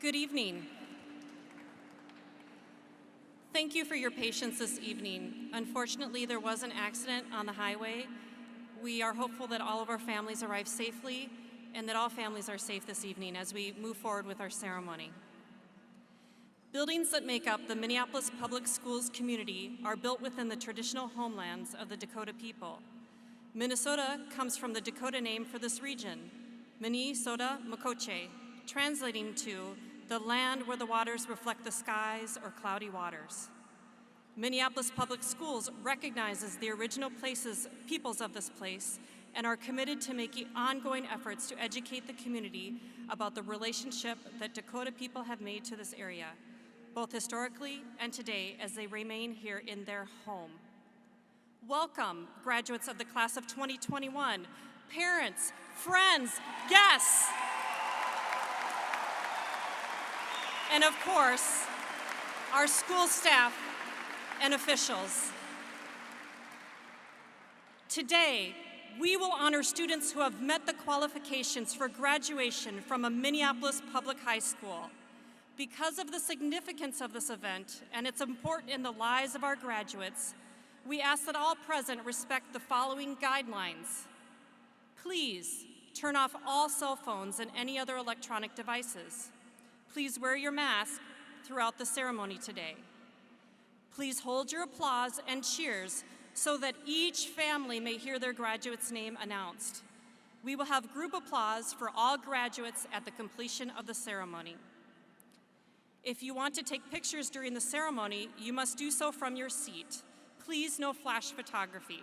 Good evening. Thank you for your patience this evening. Unfortunately, there was an accident on the highway. We are hopeful that all of our families arrive safely and that all families are safe this evening as we move forward with our ceremony. Buildings that make up the Minneapolis Public Schools community are built within the traditional homelands of the Dakota people. Minnesota comes from the Dakota name for this region, Minnesota Makoche, translating to the land where the waters reflect the skies or cloudy waters. Minneapolis Public Schools recognizes the original peoples of this place and are committed to making ongoing efforts to educate the community about the relationship that Dakota people have made to this area, both historically and today as they remain here in their home. Welcome, graduates of the class of 2021, parents, friends, guests, and of course, our school staff and officials. Today, we will honor students who have met the qualifications for graduation from a Minneapolis public high school. Because of the significance of this event and its importance in the lives of our graduates, we ask that all present respect the following guidelines. Please turn off all cell phones and any other electronic devices. Please wear your mask throughout the ceremony today. Please hold your applause and cheers so that each family may hear their graduate's name announced. We will have group applause for all graduates at the completion of the ceremony. If you want to take pictures during the ceremony, you must do so from your seat. Please, no flash photography.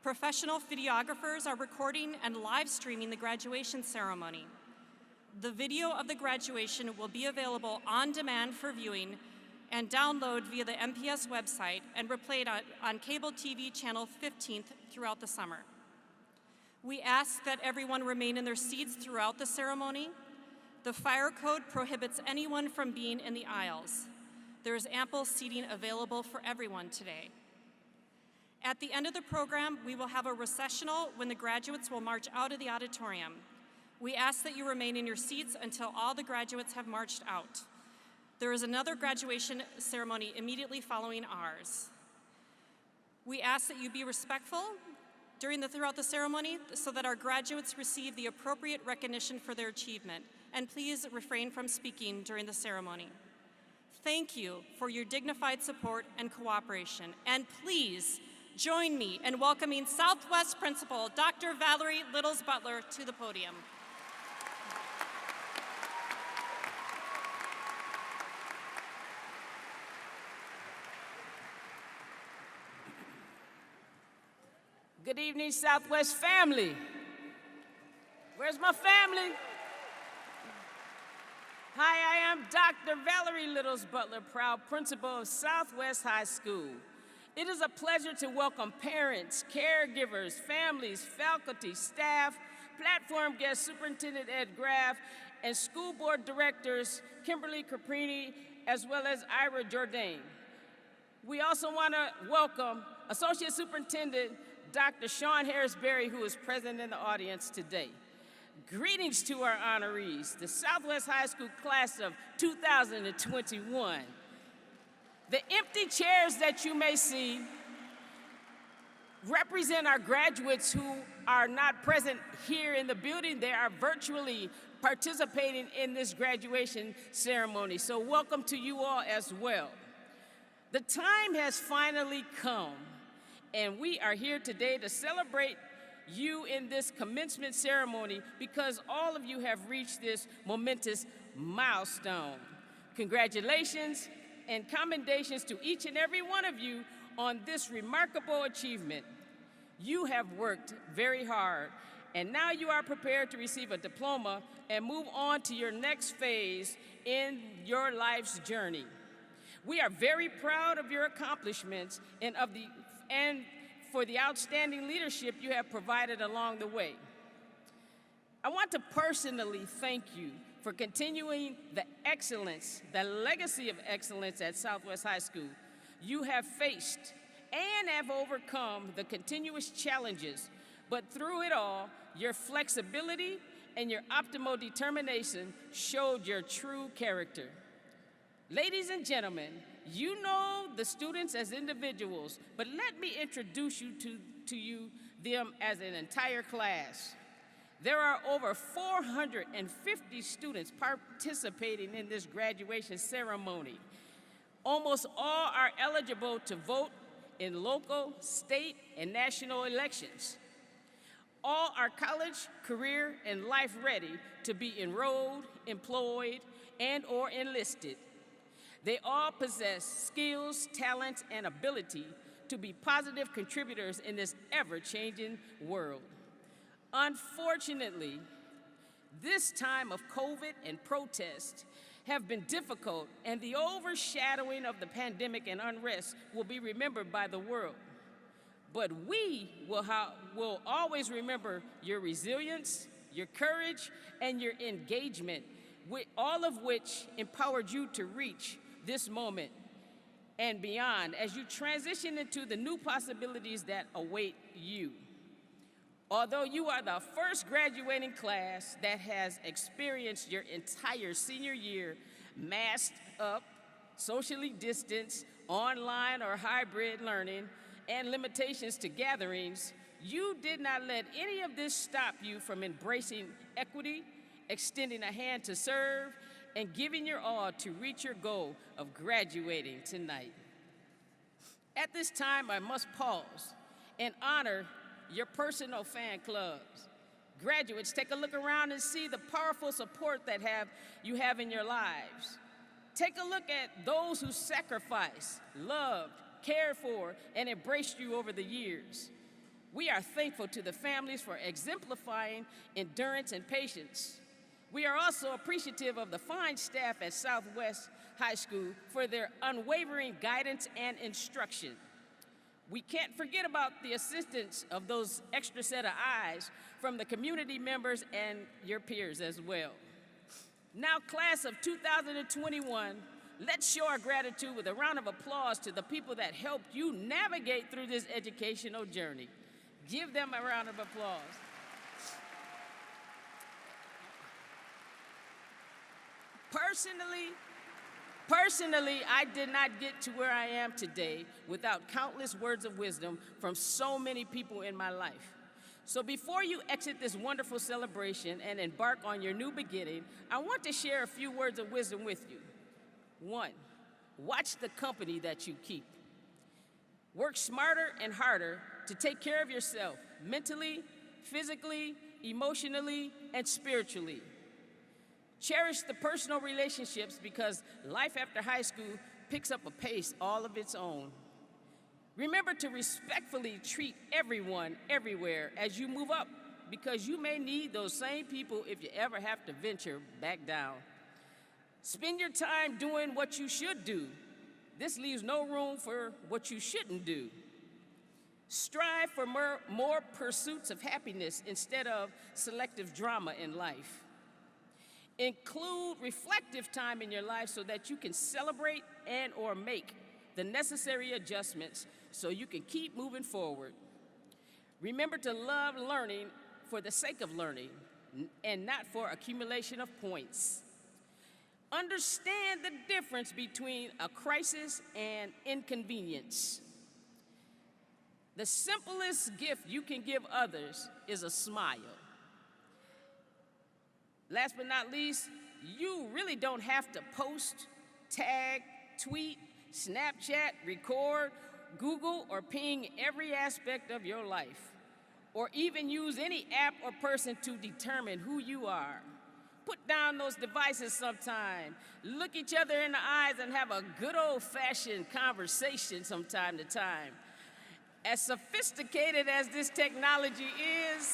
Professional videographers are recording and live streaming the graduation ceremony. The video of the graduation will be available on demand for viewing and download via the MPS website and replayed on cable TV channel 15th throughout the summer. We ask that everyone remain in their seats throughout the ceremony. The fire code prohibits anyone from being in the aisles. There is ample seating available for everyone today. At the end of the program, we will have a recessional when the graduates will march out of the auditorium. We ask that you remain in your seats until all the graduates have marched out. There is another graduation ceremony immediately following ours. We ask that you be respectful throughout the ceremony so that our graduates receive the appropriate recognition for their achievement, and please refrain from speaking during the ceremony. Thank you for your dignified support and cooperation, and please join me in welcoming Southwest Principal Dr. Valerie Littles Butler to the podium. Good evening, Southwest family. Where's my family? Hi, I am Dr. Valerie Littles Butler, proud principal of Southwest High School. It is a pleasure to welcome parents, caregivers, families, faculty, staff, platform guests, Superintendent Ed Graff, and school board directors Kimberly Caprini, as well as Ira Jourdain. We also want to welcome Associate Superintendent Dr. Sean Harris-Berry, who is present in the audience today. Greetings to our honorees, the Southwest High School class of 2021. The empty chairs that you may see represent our graduates who are not present here in the building. They are virtually participating in this graduation ceremony. So welcome to you all as well. The time has finally come, and we are here today to celebrate you in this commencement ceremony because all of you have reached this momentous milestone. Congratulations and commendations to each and every one of you on this remarkable achievement. You have worked very hard, and now you are prepared to receive a diploma and move on to your next phase in your life's journey. We are very proud of your accomplishments and for the outstanding leadership you have provided along the way. I want to personally thank you for continuing the excellence, the legacy of excellence at Southwest High School. You have faced and have overcome the continuous challenges, but through it all, your flexibility and your optimal determination showed your true character. Ladies and gentlemen, you know the students as individuals, but let me introduce you to them as an entire class. There are over 450 students participating in this graduation ceremony. Almost all are eligible to vote in local, state, and national elections. All are college, career, and life ready to be enrolled, employed, and/or enlisted. They all possess skills, talents, and ability to be positive contributors in this ever-changing world. Unfortunately, this time of COVID and protest have been difficult, and the overshadowing of the pandemic and unrest will be remembered by the world. But we will always remember your resilience, your courage, and your engagement, all of which empowered you to reach this moment and beyond as you transition into the new possibilities that await you. Although you are the first graduating class that has experienced your entire senior year masked up, socially distanced, online or hybrid learning, and limitations to gatherings, you did not let any of this stop you from embracing equity, extending a hand to serve, and giving your all to reach your goal of graduating tonight. At this time, I must pause and honor your personal fan clubs. Graduates, take a look around and see the powerful support that you have in your lives. Take a look at those who sacrificed, loved, cared for, and embraced you over the years. We are thankful to the families for exemplifying endurance and patience. We are also appreciative of the fine staff at Southwest High School for their unwavering guidance and instruction. We can't forget about the assistance of those extra set of eyes from the community members and your peers as well. Now, class of 2021, let's show our gratitude with a round of applause to the people that helped you navigate through this educational journey. Give them a round of applause. Personally, I did not get to where I am today without countless words of wisdom from so many people in my life. So before you exit this wonderful celebration and embark on your new beginning, I want to share a few words of wisdom with you. 1, watch the company that you keep. Work smarter and harder to take care of yourself mentally, physically, emotionally, and spiritually. Cherish the personal relationships because life after high school picks up a pace all of its own. Remember to respectfully treat everyone, everywhere as you move up because you may need those same people if you ever have to venture back down. Spend your time doing what you should do. This leaves no room for what you shouldn't do. Strive for more pursuits of happiness instead of selective drama in life. Include reflective time in your life so that you can celebrate and/or make the necessary adjustments so you can keep moving forward. Remember to love learning for the sake of learning and not for accumulation of points. Understand the difference between a crisis and inconvenience. The simplest gift you can give others is a smile. Last but not least, you really don't have to post, tag, tweet, Snapchat, record, Google, or ping every aspect of your life, or even use any app or person to determine who you are. Put down those devices sometime, look each other in the eyes and have a good old-fashioned conversation from time to time. As sophisticated as this technology is,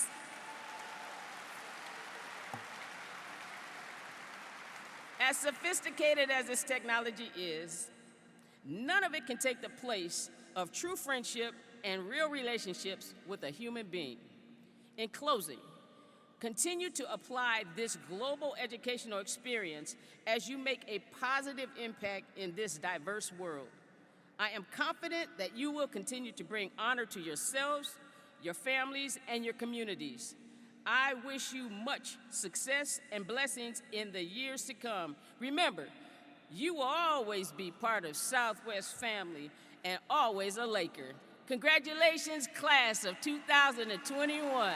none of it can take the place of true friendship and real relationships with a human being. In closing, continue to apply this global educational experience as you make a positive impact in this diverse world. I am confident that you will continue to bring honor to yourselves, your families, and your communities. I wish you much success and blessings in the years to come. Remember, you will always be part of Southwest family and always a Laker. Congratulations, class of 2021.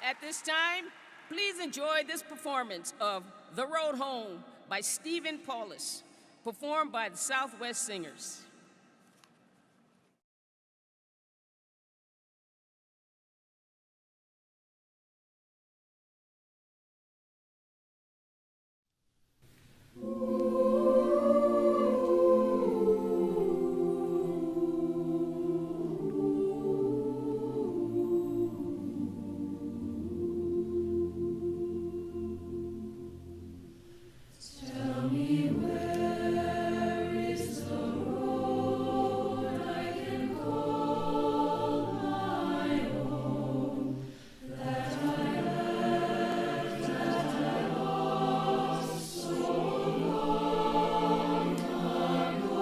At this time, please enjoy this performance of The Road Home by Stephen Paulus, performed by the Southwest Singers. Tell me where is the road I can call my own, that I left, that I lost so long ago.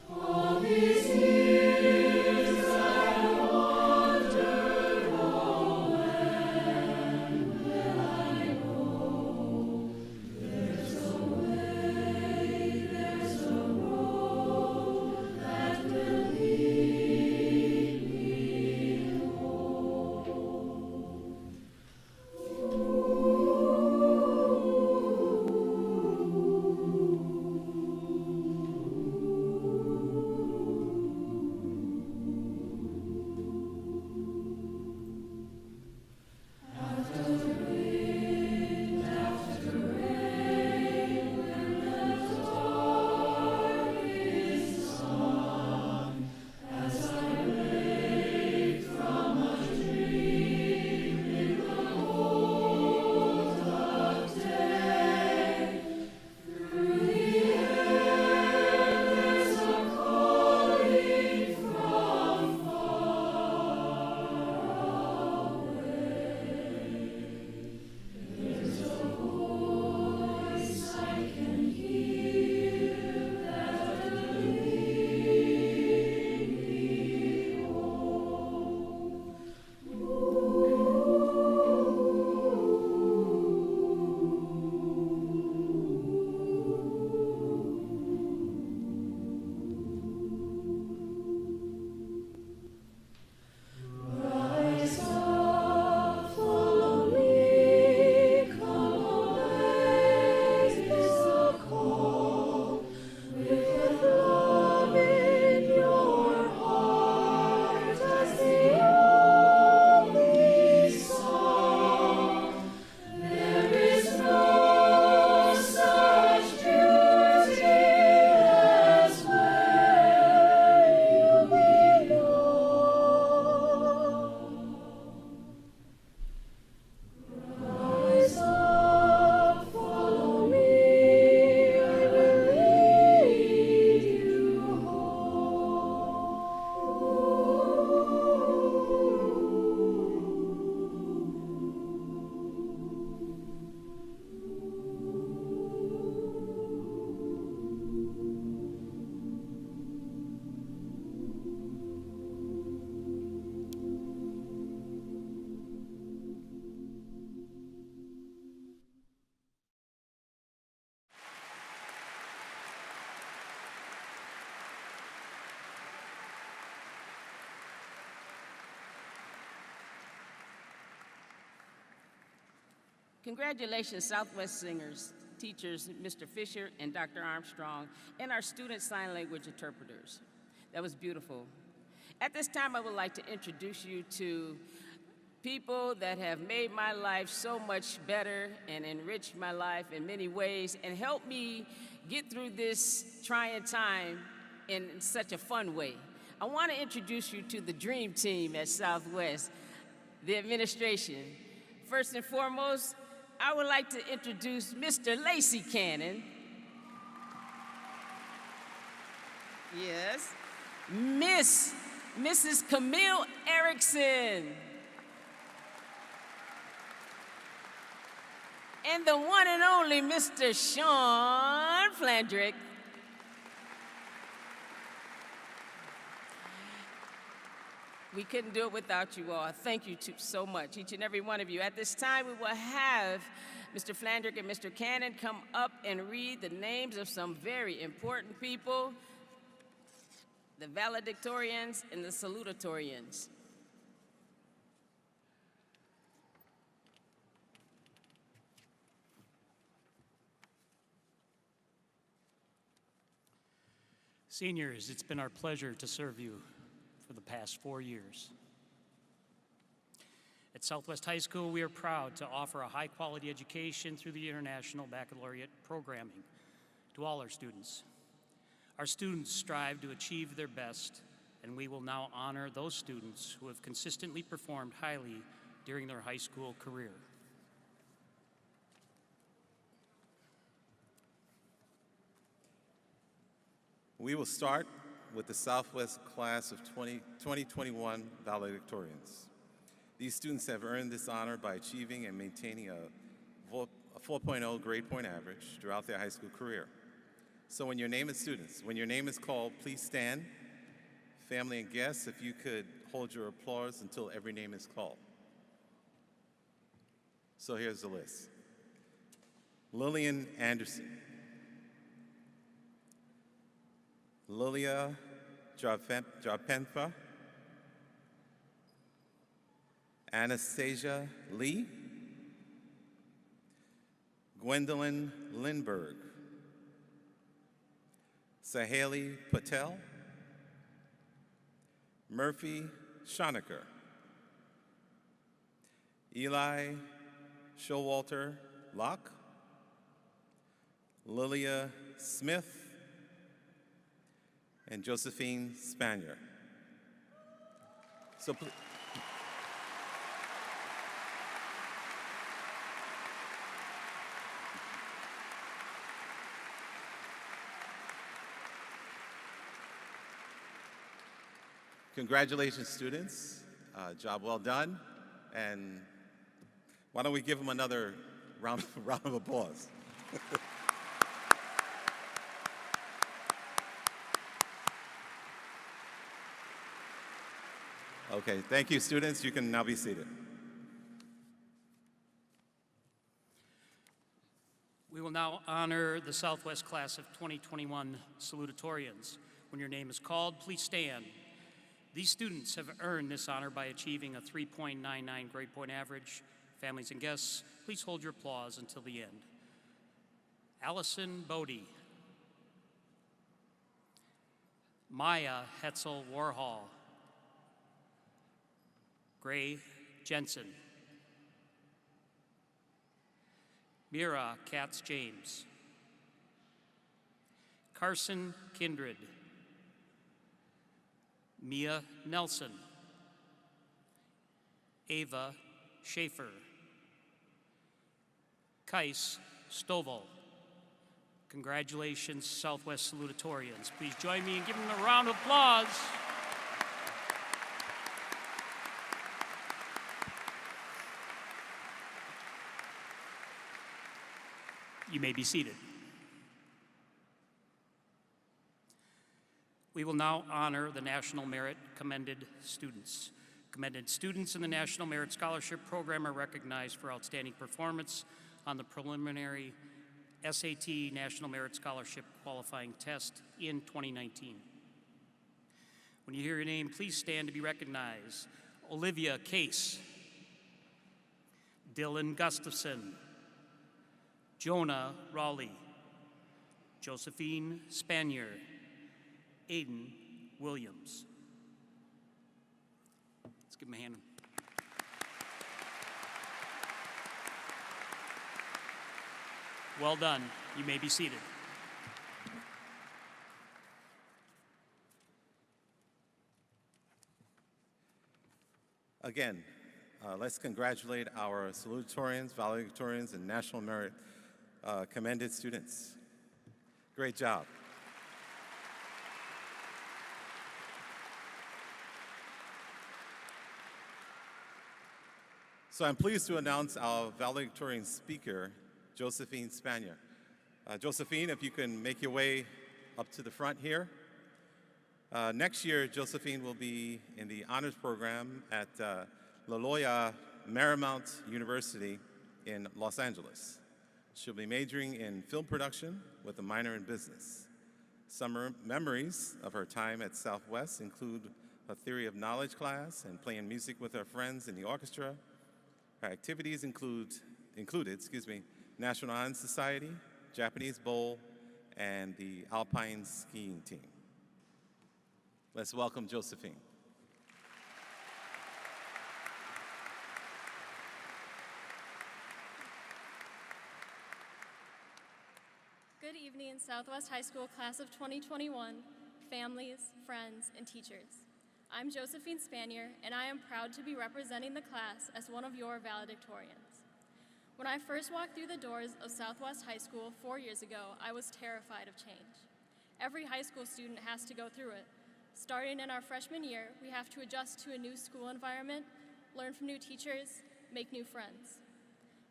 All these years I wandered, oh, when will I know? There's a way, there's a road that will lead me home. After rain, when the dark is gone, as I wake from a dream in the cold of day, through the air there's a calling from far away. There's a voice I can hear that will lead me home. Rise up, follow me, come obey the call. With love in your heart as the only song, there is no such beauty as where you belong. Rise up, follow me, I will lead you Congratulations, Southwest Singers, teachers, Mr. Fisher and Dr. Armstrong, and our student sign language interpreters. That was beautiful. At this time, I would like to introduce you to people that have made my life so much better and enriched my life in many ways and helped me get through this trying time in such a fun way. I want to introduce you to the dream team at Southwest, the administration. First and foremost, I would like to introduce Mr. Lacey Cannon. Yes. Mrs. Camille Erickson. and the one and only Mr. Sean Flandrick. We couldn't do it without you all. Thank you so much, each and every one of you. At this time, we will have Mr. Flandrick and Mr. Cannon come up and read the names of some very important people, the valedictorians and the salutatorians. Seniors, it's been our pleasure to serve you for the past 4 years. At Southwest High School, we are proud to offer a high-quality education through the International Baccalaureate programming to all our students. Our students strive to achieve their best, and we will now honor those students who have consistently performed highly during their high school career. We will start with the Southwest class of 2021 valedictorians. These students have earned this honor by achieving and maintaining a 4.0 grade point average throughout their high school career. So when your name is students, when your name is called, please stand. Family and guests, if you could hold your applause until every name is called. So here's the list. Lillian Anderson. Lilia Jarpenfa, Anastasia Lee, Gwendolyn Lindberg, Saheli Patel, Murphy Schonecker, Eli Showalter Locke, Lilia Smith, and Josephine Spanier. So congratulations, students. Job well done. And why don't we give them another round of applause? Okay, thank you, students. You can now be seated. We will now honor the Southwest class of 2021 salutatorians. When your name is called, please stand. These students have earned this honor by achieving a 3.99 grade point average. Families and guests, please hold your applause until the end. Allison Bodie, Maya Hetzel Warhol, Gray Jensen, Mira Katz James, Carson Kindred, Mia Nelson, Ava Schaefer, Kais Stovall. Congratulations, Southwest salutatorians. Please join me in giving them a round of applause. You may be seated. We will now honor the National Merit Commended students. Commended students in the National Merit Scholarship Program are recognized for outstanding performance on the preliminary SAT National Merit Scholarship qualifying test in 2019. When you hear your name, please stand to be recognized. Olivia Case, Dylan Gustafson, Jonah Raleigh, Josephine Spanier, Aiden Williams. Let's give him a hand. Well done. You may be seated. Again, let's congratulate our salutatorians, valedictorians, and National Merit Commended students. Great job. So I'm pleased to announce our valedictorian speaker Josephine Spanier. Josephine, if you can make your way up to the front here. Next year, Josephine will be in the honors program at La Loyola Marymount University in Los Angeles. She'll be majoring in film production with a minor in business. Some memories of her time at Southwest include a theory of knowledge class and playing music with her friends in the orchestra. Her activities included National Honor Society, Japanese Bowl, and the Alpine skiing team. Let's welcome Josephine. Good evening, Southwest High School Class of 2021, families, friends, and teachers. I'm Josephine Spanier, and I am proud to be representing the class as one of your valedictorians. When I first walked through the doors of Southwest High School 4 years ago, I was terrified of change. Every high school student has to go through it. Starting in our freshman year, we have to adjust to a new school environment, learn from new teachers, make new friends.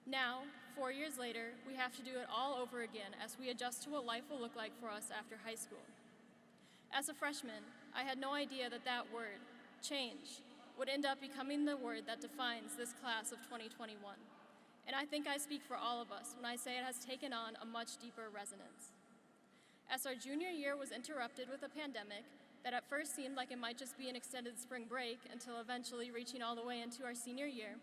Now, 4 years later, we have to do it all over again as we adjust to what life will look like for us after high school. As a freshman, I had no idea that that word, change, would end up becoming the word that defines this class of 2021. And I think I speak for all of us when I say it has taken on a much deeper resonance. As our junior year was interrupted with a pandemic that at first seemed like it might just be an extended spring break until eventually reaching all the way into our senior year,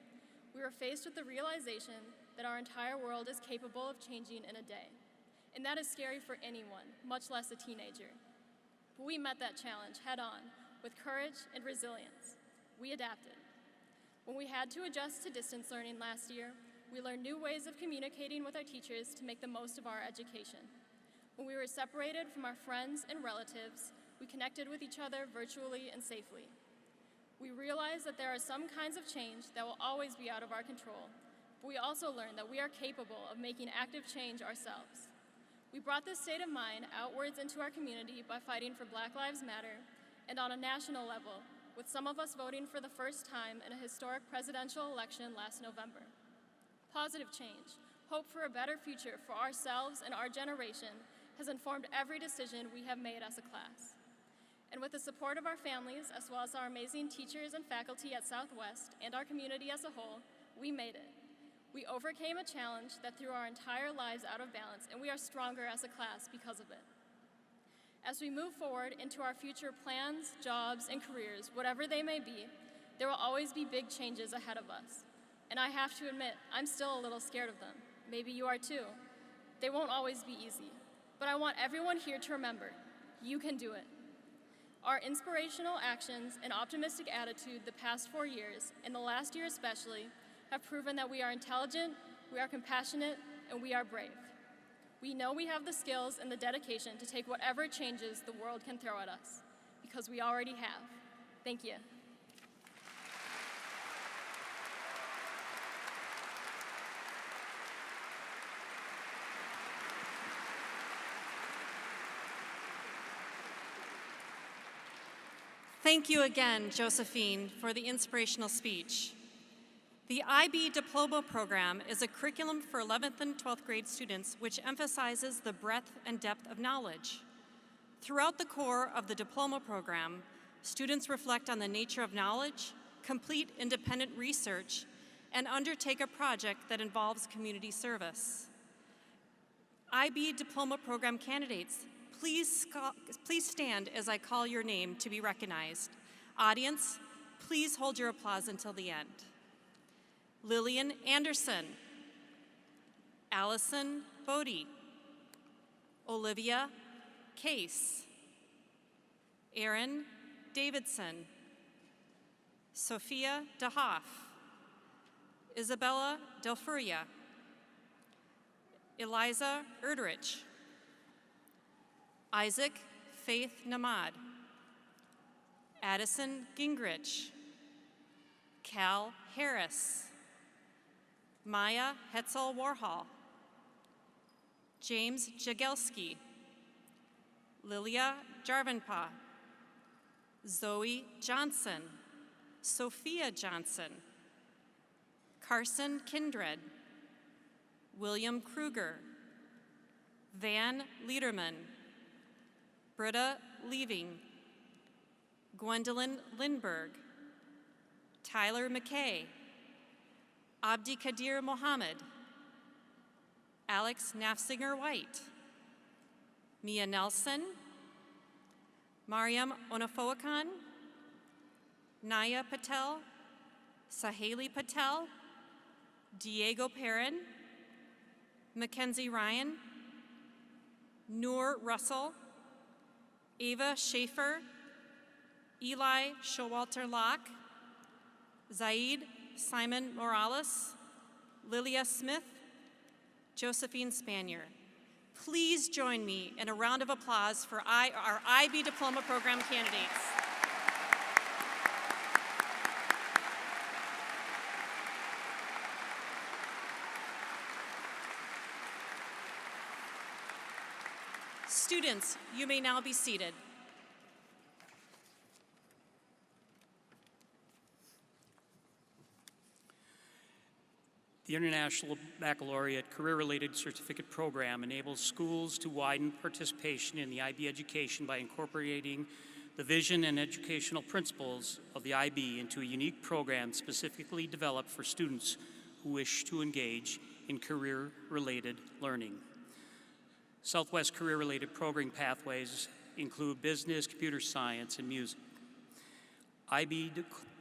we were faced with the realization that our entire world is capable of changing in a day. And that is scary for anyone, much less a teenager. But we met that challenge head on with courage and resilience. We adapted. When we had to adjust to distance learning last year, we learned new ways of communicating with our teachers to make the most of our education. When we were separated from our friends and relatives, we connected with each other virtually and safely. We realized that there are some kinds of change that will always be out of our control, but we also learned that we are capable of making active change ourselves. We brought this state of mind outwards into our community by fighting for Black Lives Matter, and on a national level, with some of us voting for the first time in a historic presidential election last November. Positive change, hope for a better future for ourselves and our generation has informed every decision we have made as a class. And with the support of our families, as well as our amazing teachers and faculty at Southwest and our community as a whole, we made it. We overcame a challenge that threw our entire lives out of balance, and we are stronger as a class because of it. As we move forward into our future plans, jobs, and careers, whatever they may be, there will always be big changes ahead of us. And I have to admit, I'm still a little scared of them. Maybe you are too. They won't always be easy. But I want everyone here to remember, you can do it. Our inspirational actions and optimistic attitude the past 4 years, and the last year especially, have proven that we are intelligent, we are compassionate, and we are brave. We know we have the skills and the dedication to take whatever changes the world can throw at us, because we already have. Thank you. Thank you again, Josephine, for the inspirational speech. The IB Diploma Program is a curriculum for 11th and 12th grade students which emphasizes the breadth and depth of knowledge. Throughout the core of the diploma program, students reflect on the nature of knowledge, complete independent research, and undertake a project that involves community service. IB Diploma Program candidates, please stand as I call your name to be recognized. Audience, please hold your applause until the end. Lillian Anderson, Allison Bodie, Olivia Case, Erin Davidson, Sophia DeHoff, Isabella Del Furia, Eliza Erdrich, Isaac Faith Namad, Addison Gingrich, Cal Harris, Maya Hetzel Warhol, James Jagelski, Lilia Jarvanpa, Zoe Johnson, Sophia Johnson, Carson Kindred, William Kruger, Van Liederman, Britta Leaving, Gwendolyn Lindberg, Tyler McKay, Abdi Kadir Mohammed, Alex Nafsinger White, Mia Nelson, Mariam Onafoakan, Naya Patel, Saheli Patel, Diego Perrin, Mackenzie Ryan, Noor Russell, Ava Schaefer, Eli Showalter Locke, Zaid Simon Morales, Lilia Smith, Josephine Spanier. Please join me in a round of applause for our IB Diploma Program candidates. Students, you may now be seated. The International Baccalaureate Career-Related Certificate Program enables schools to widen participation in the IB education by incorporating the vision and educational principles of the IB into a unique program specifically developed for students who wish to engage in career-related learning. Southwest career-related program pathways include business, computer science, and music. IB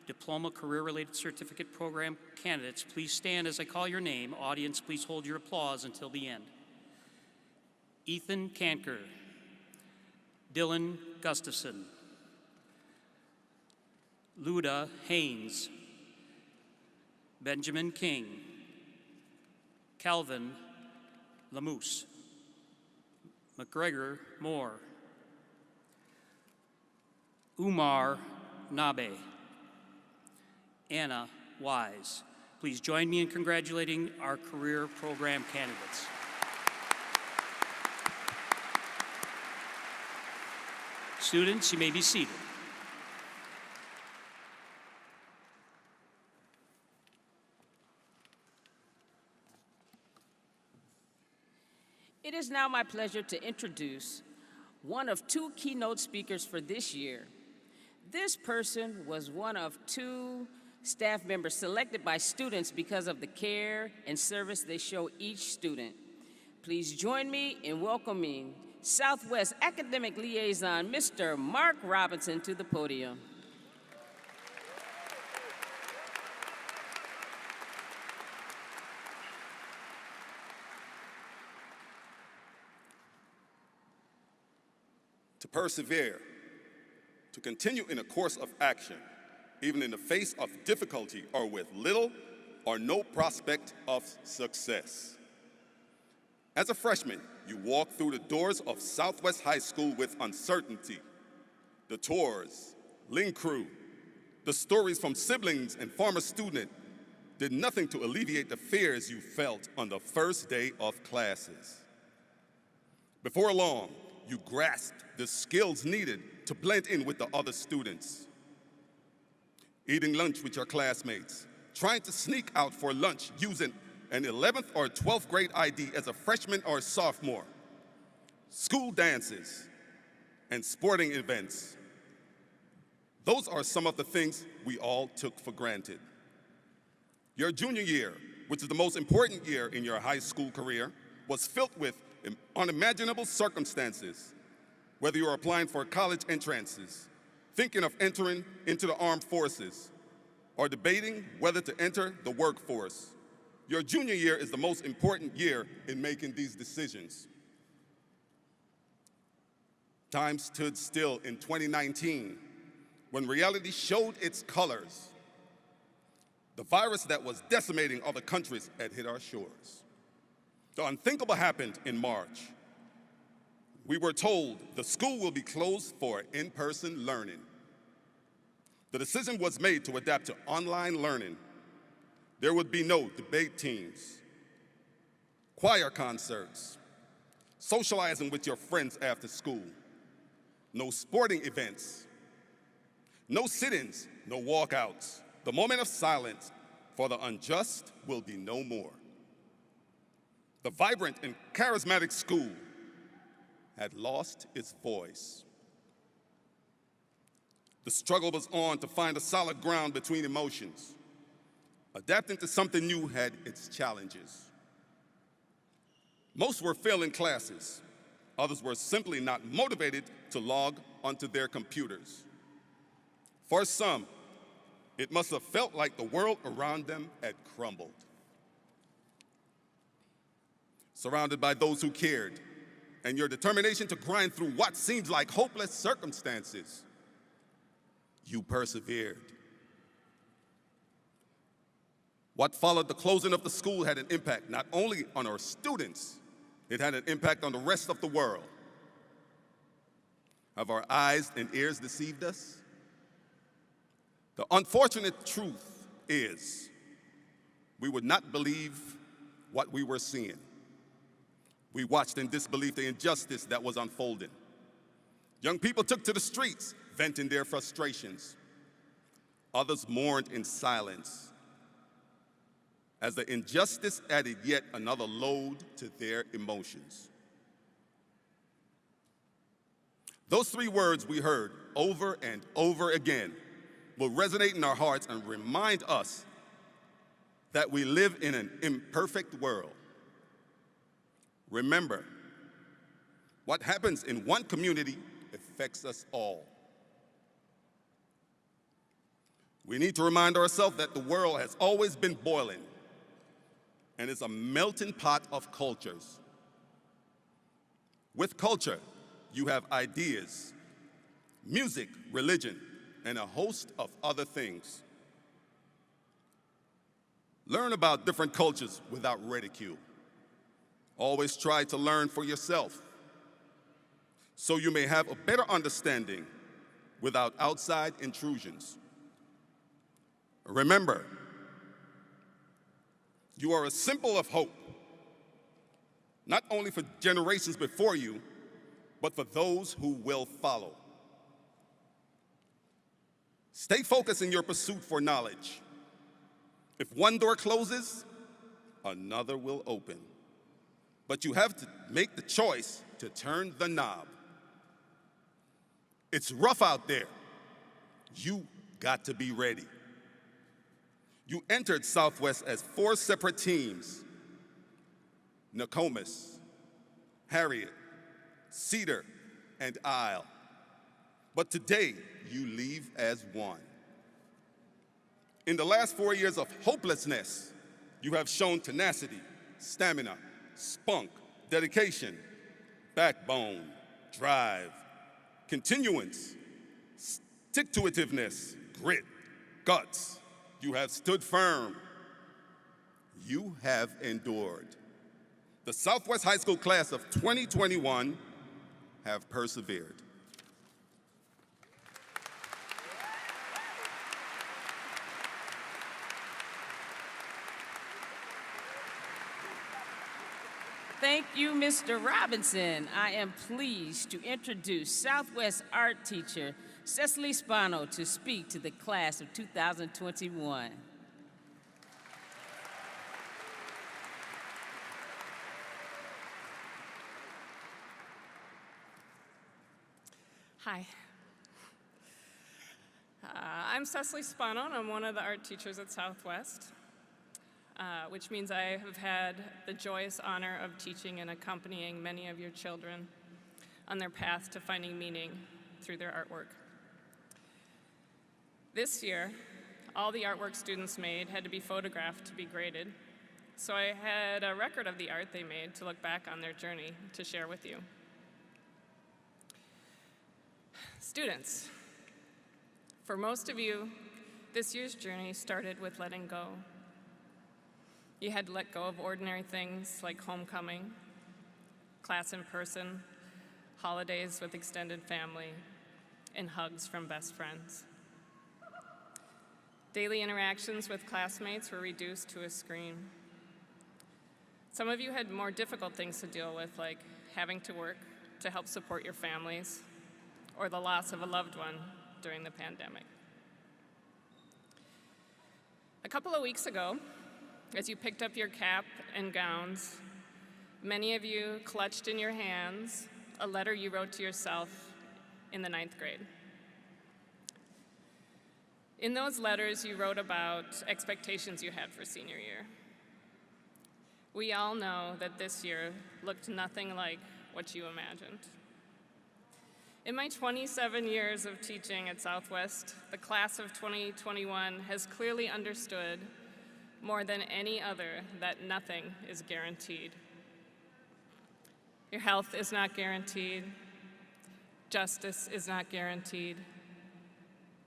Diploma Career-Related Certificate Program candidates, please stand as I call your name. Audience, please hold your applause until the end. Ethan Kanker, Dylan Gustafson, Luda Haynes, Benjamin King, Calvin Lamousse, McGregor Moore, Umar Nabe, Anna Wise. Please join me in congratulating our career program candidates. Students, you may be seated. It is now my pleasure to introduce one of two keynote speakers for this year. This person was one of two staff members selected by students because of the care and service they show each student. Please join me in welcoming Southwest Academic Liaison, Mr. Mark Robinson, to the podium. To persevere, to continue in a course of action, even in the face of difficulty or with little or no prospect of success. As a freshman, you walk through the doors of Southwest High School with uncertainty. The tours, Link Crew, the stories from siblings and former students did nothing to alleviate the fears you felt on the first day of classes. Before long, you grasped the skills needed to blend in with the other students. Eating lunch with your classmates, trying to sneak out for lunch using an 11th or 12th grade ID as a freshman or sophomore, school dances, and sporting events. Those are some of the things we all took for granted. Your junior year, which is the most important year in your high school career, was filled with unimaginable circumstances, whether you're applying for college entrances, thinking of entering into the armed forces, or debating whether to enter the workforce. Your junior year is the most important year in making these decisions. Time stood still in 2019 when reality showed its colors. The virus that was decimating other countries had hit our shores. The unthinkable happened in March. We were told the school will be closed for in-person learning. The decision was made to adapt to online learning. There would be no debate teams, choir concerts, socializing with your friends after school, no sporting events, no sit-ins, no walkouts. The moment of silence for the unjust will be no more. The vibrant and charismatic school had lost its voice. The struggle was on to find a solid ground between emotions. Adapting to something new had its challenges. Most were failing classes. Others were simply not motivated to log onto their computers. For some, it must have felt like the world around them had crumbled. Surrounded by those who cared, and your determination to grind through what seemed like hopeless circumstances, you persevered. What followed the closing of the school had an impact not only on our students, it had an impact on the rest of the world. Have our eyes and ears deceived us? The unfortunate truth is we would not believe what we were seeing. We watched in disbelief the injustice that was unfolding. Young people took to the streets, venting their frustrations. Others mourned in silence as the injustice added yet another load to their emotions. Those three words we heard over and over again will resonate in our hearts and remind us that we live in an imperfect world. Remember, what happens in one community affects us all. We need to remind ourselves that the world has always been boiling and is a melting pot of cultures. With culture, you have ideas, music, religion, and a host of other things. Learn about different cultures without ridicule. Always try to learn for yourself so you may have a better understanding without outside intrusions. Remember, you are a symbol of hope, not only for generations before you, but for those who will follow. Stay focused in your pursuit for knowledge. If one door closes, another will open. But you have to make the choice to turn the knob. It's rough out there. You got to be ready. You entered Southwest as 4 separate teams: Nokomis, Harriet, Cedar, and Isle. But today, you leave as one. In the last 4 years of hopelessness, you have shown tenacity, stamina, spunk, dedication, backbone, drive, continuance, stick-to-itiveness, grit, guts. You have stood firm. You have endured. The Southwest High School class of 2021 have persevered. Thank you, Mr. Robinson. I am pleased to introduce Southwest art teacher Cecily Spano to speak to the class of 2021. Hi. I'm Cecily Spano, and I'm one of the art teachers at Southwest, which means I have had the joyous honor of teaching and accompanying many of your children on their path to finding meaning through their artwork. This year, all the artwork students made had to be photographed to be graded, so I had a record of the art they made to look back on their journey to share with you. Students, for most of you, this year's journey started with letting go. You had to let go of ordinary things like homecoming, class in person, holidays with extended family, and hugs from best friends. Daily interactions with classmates were reduced to a screen. Some of you had more difficult things to deal with, like having to work to help support your families, or the loss of a loved one during the pandemic. A couple of weeks ago, as you picked up your cap and gowns, Many of you clutched in your hands a letter you wrote to yourself in the 9th grade. In those letters, you wrote about expectations you had for senior year. We all know that this year looked nothing like what you imagined. In my 27 years of teaching at Southwest, the class of 2021 has clearly understood more than any other that nothing is guaranteed. Your health is not guaranteed. Justice is not guaranteed.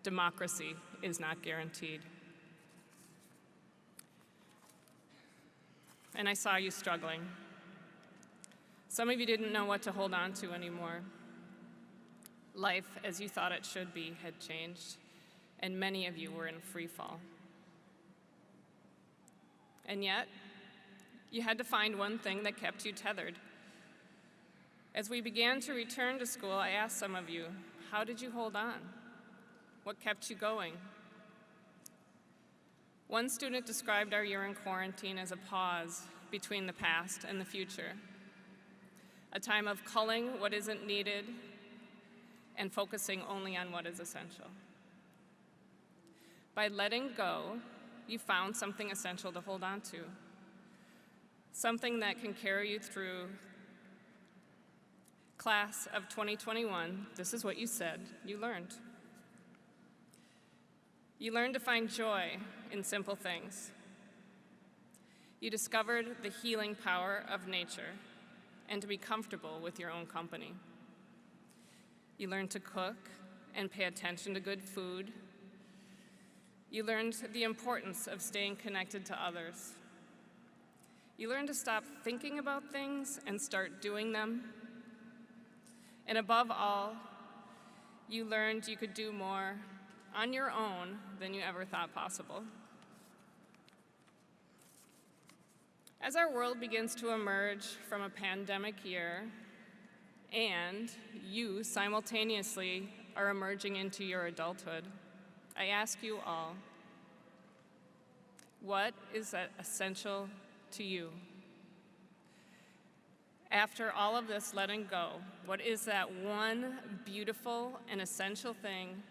Democracy is not guaranteed. And I saw you struggling. Some of you didn't know what to hold on to anymore. Life, as you thought it should be, had changed, and many of you were in free fall. And yet, you had to find one thing that kept you tethered. As we began to return to school, I asked some of you, how did you hold on? What kept you going? One student described our year in quarantine as a pause between the past and the future, a time of culling what isn't needed and focusing only on what is essential. By letting go, you found something essential to hold on to, something that can carry you through. Class of 2021, this is what you said you learned. You learned to find joy in simple things. You discovered the healing power of nature and to be comfortable with your own company. You learned to cook and pay attention to good food. You learned the importance of staying connected to others. You learned to stop thinking about things and start doing them. And above all, you learned you could do more on your own than you ever thought possible. As our world begins to emerge from a pandemic year, and you simultaneously are emerging into your adulthood, I ask you all, what is essential to you? After all of this letting go, what is that one beautiful and essential thing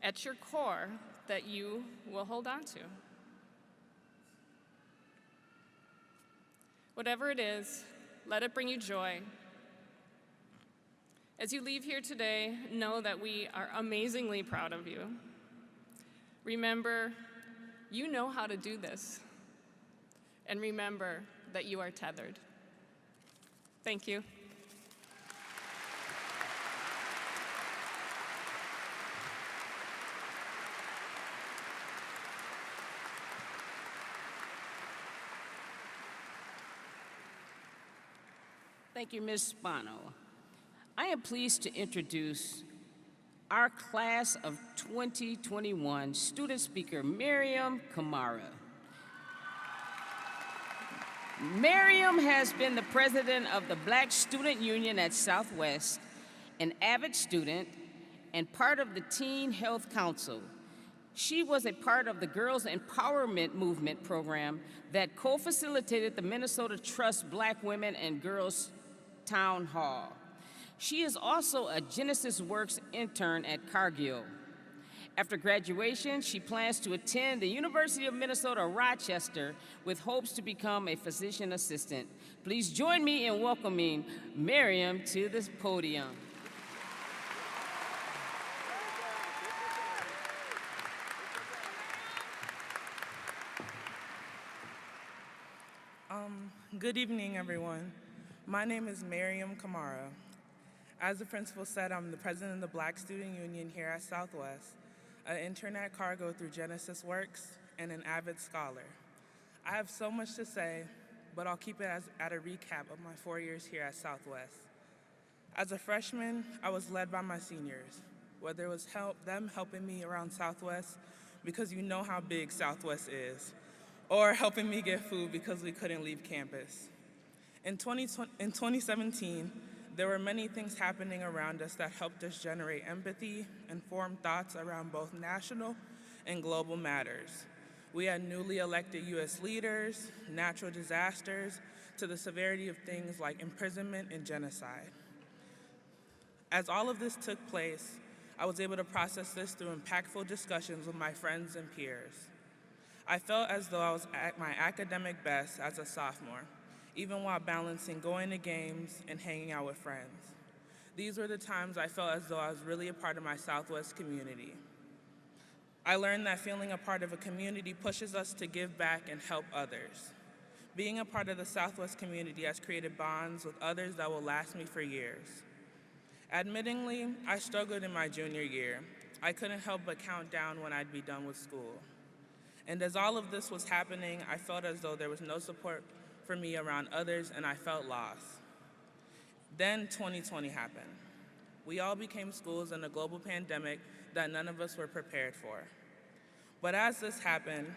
at your core that you will hold on to? Whatever it is, let it bring you joy. As you leave here today, know that we are amazingly proud of you. Remember, you know how to do this. And remember that you are tethered. Thank you. Thank you, Ms. Spano. I am pleased to introduce our class of 2021 student speaker, Miriam Kamara. Miriam has been the president of the Black Student Union at Southwest, an avid student, and part of the Teen Health Council. She was a part of the Girls Empowerment Movement program that co-facilitated the Minnesota Trust Black Women and Girls Town Hall. She is also a Genesis Works intern at Cargill. After graduation, she plans to attend the University of Minnesota Rochester with hopes to become a physician assistant. Please join me in welcoming Miriam to this podium. Good evening, everyone. My name is Miriam Kamara. As the principal said, I'm the president of the Black Student Union here at Southwest, an intern at Cargo through Genesis Works, and an avid scholar. I have so much to say, but I'll keep it at a recap of my 4 years here at Southwest. As a freshman, I was led by my seniors, whether it was them helping me around Southwest because you know how big Southwest is, or helping me get food because we couldn't leave campus. In 2017, there were many things happening around us that helped us generate empathy and form thoughts around both national and global matters. We had newly elected U.S. leaders, natural disasters, to the severity of things like imprisonment and genocide. As all of this took place, I was able to process this through impactful discussions with my friends and peers. I felt as though I was at my academic best as a sophomore, even while balancing going to games and hanging out with friends. These were the times I felt as though I was really a part of my Southwest community. I learned that feeling a part of a community pushes us to give back and help others. Being a part of the Southwest community has created bonds with others that will last me for years. Admittingly, I struggled in my junior year. I couldn't help but count down when I'd be done with school. And as all of this was happening, I felt as though there was no support for me around others, and I felt lost. Then 2020 happened. We all became schools in a global pandemic that none of us were prepared for. But as this happened,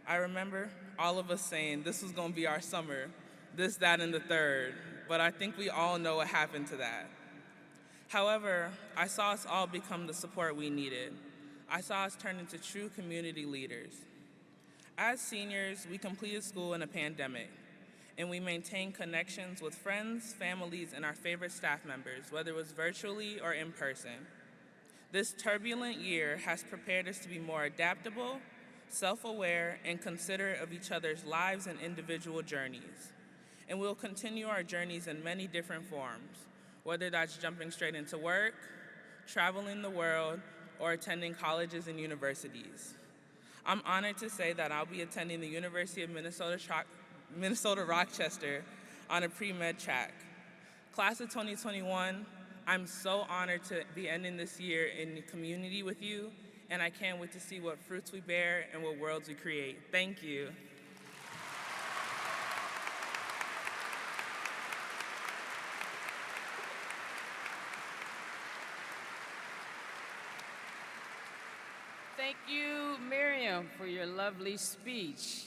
I remember all of us saying this was going to be our summer, this, that, and the third, but I think we all know what happened to that. However, I saw us all become the support we needed. I saw us turn into true community leaders. As seniors, we completed school in a pandemic, and we maintained connections with friends, families, and our favorite staff members, whether it was virtually or in person. This turbulent year has prepared us to be more adaptable, self-aware, and considerate of each other's lives and individual journeys. And we'll continue our journeys in many different forms, whether that's jumping straight into work, traveling the world, or attending colleges and universities. I'm honored to say that I'll be attending the University of Minnesota Rochester on a pre-med track. Class of 2021, I'm so honored to be ending this year in community with you, and I can't wait to see what fruits we bear and what worlds we create. Thank you. Thank you, Miriam, for your lovely speech.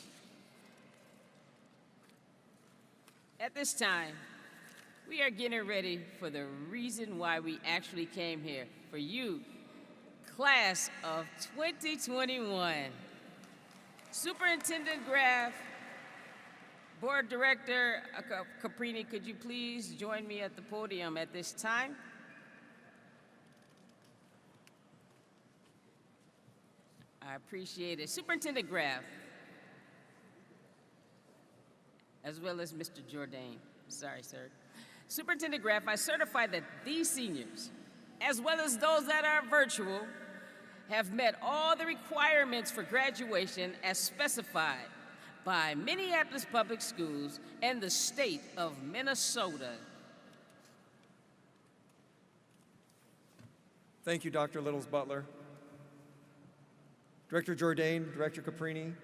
At this time, we are getting ready for the reason why we actually came here, for you, class of 2021. Superintendent Graff, Board Director Caprini, could you please join me at the podium at this time? I appreciate it. Superintendent Graff, as well as Mr. Jourdain. Sorry, sir. Superintendent Graff, I certify that these seniors, as well as those that are virtual, have met all the requirements for graduation as specified by Minneapolis Public Schools and the state of Minnesota. Thank you, Dr. Littles-Butler. Director Jourdain, Director Caprini,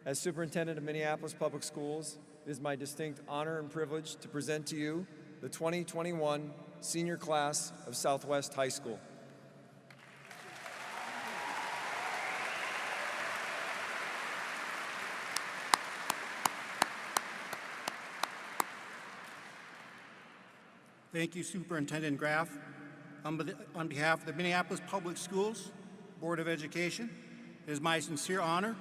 as Superintendent of Minneapolis Public Schools, it is my distinct honor and privilege to present to you the 2021 senior class of Southwest High School. Thank you, Superintendent Graff. On behalf of the Minneapolis Public Schools Board of Education, it is my sincere honor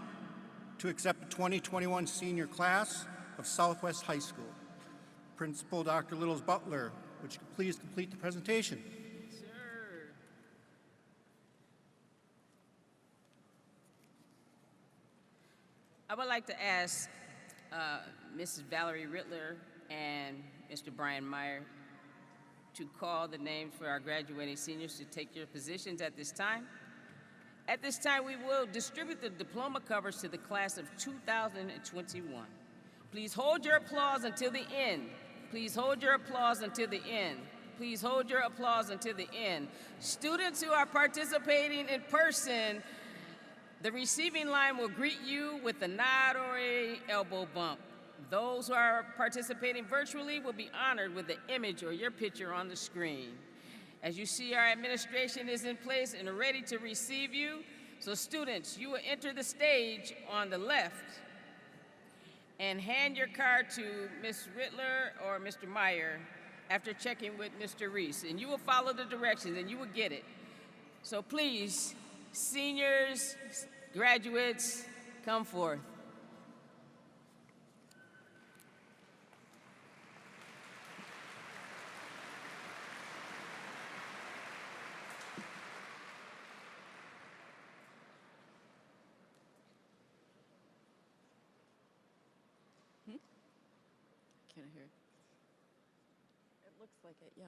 to accept the 2021 senior class of Southwest High School. Principal Dr. Littles-Butler, would you please complete the presentation? Sir. I would like to ask Mrs. Valerie Rittler and Mr. Brian Meyer to call the names for our graduating seniors to take your positions at this time. At this time, we will distribute the diploma covers to the class of 2021. Please hold your applause until the end. Please hold your applause until the end. Please hold your applause until the end. Students who are participating in person, the receiving line will greet you with a nod or an elbow bump. Those who are participating virtually will be honored with the image or your picture on the screen. As you see, our administration is in place and ready to receive you. So students, you will enter the stage on the left and hand your card to Ms. Rittler or Mr. Meyer after checking with Mr. Reese. And you will follow the directions and you will get it. So please, seniors, graduates, come forth. can't hear. It looks like it, yeah.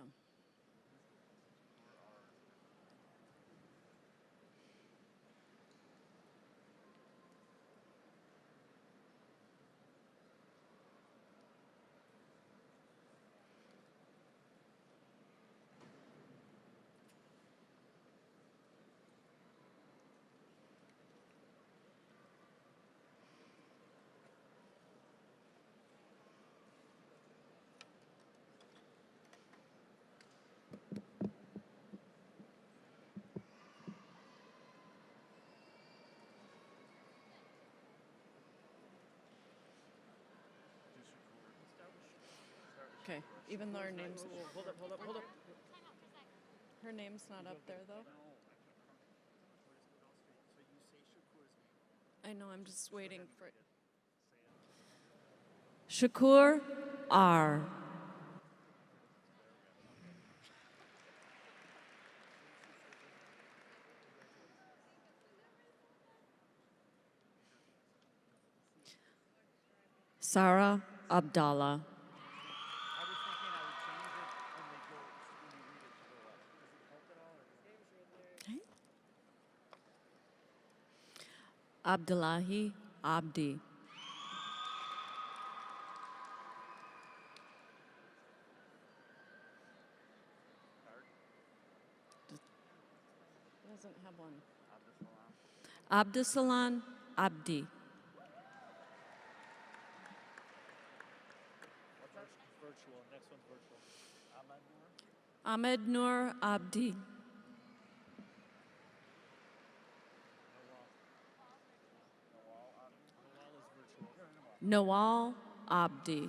Okay, even though her name's, hold up. Her name's not up there though. I know, I'm just waiting for it. Shakur R. Sarah Abdallah. Okay. Abdullahi Abdi. Doesn't have one. Abdusalam Abdi. Ahmed Noor Abdi. Nawal Abdi.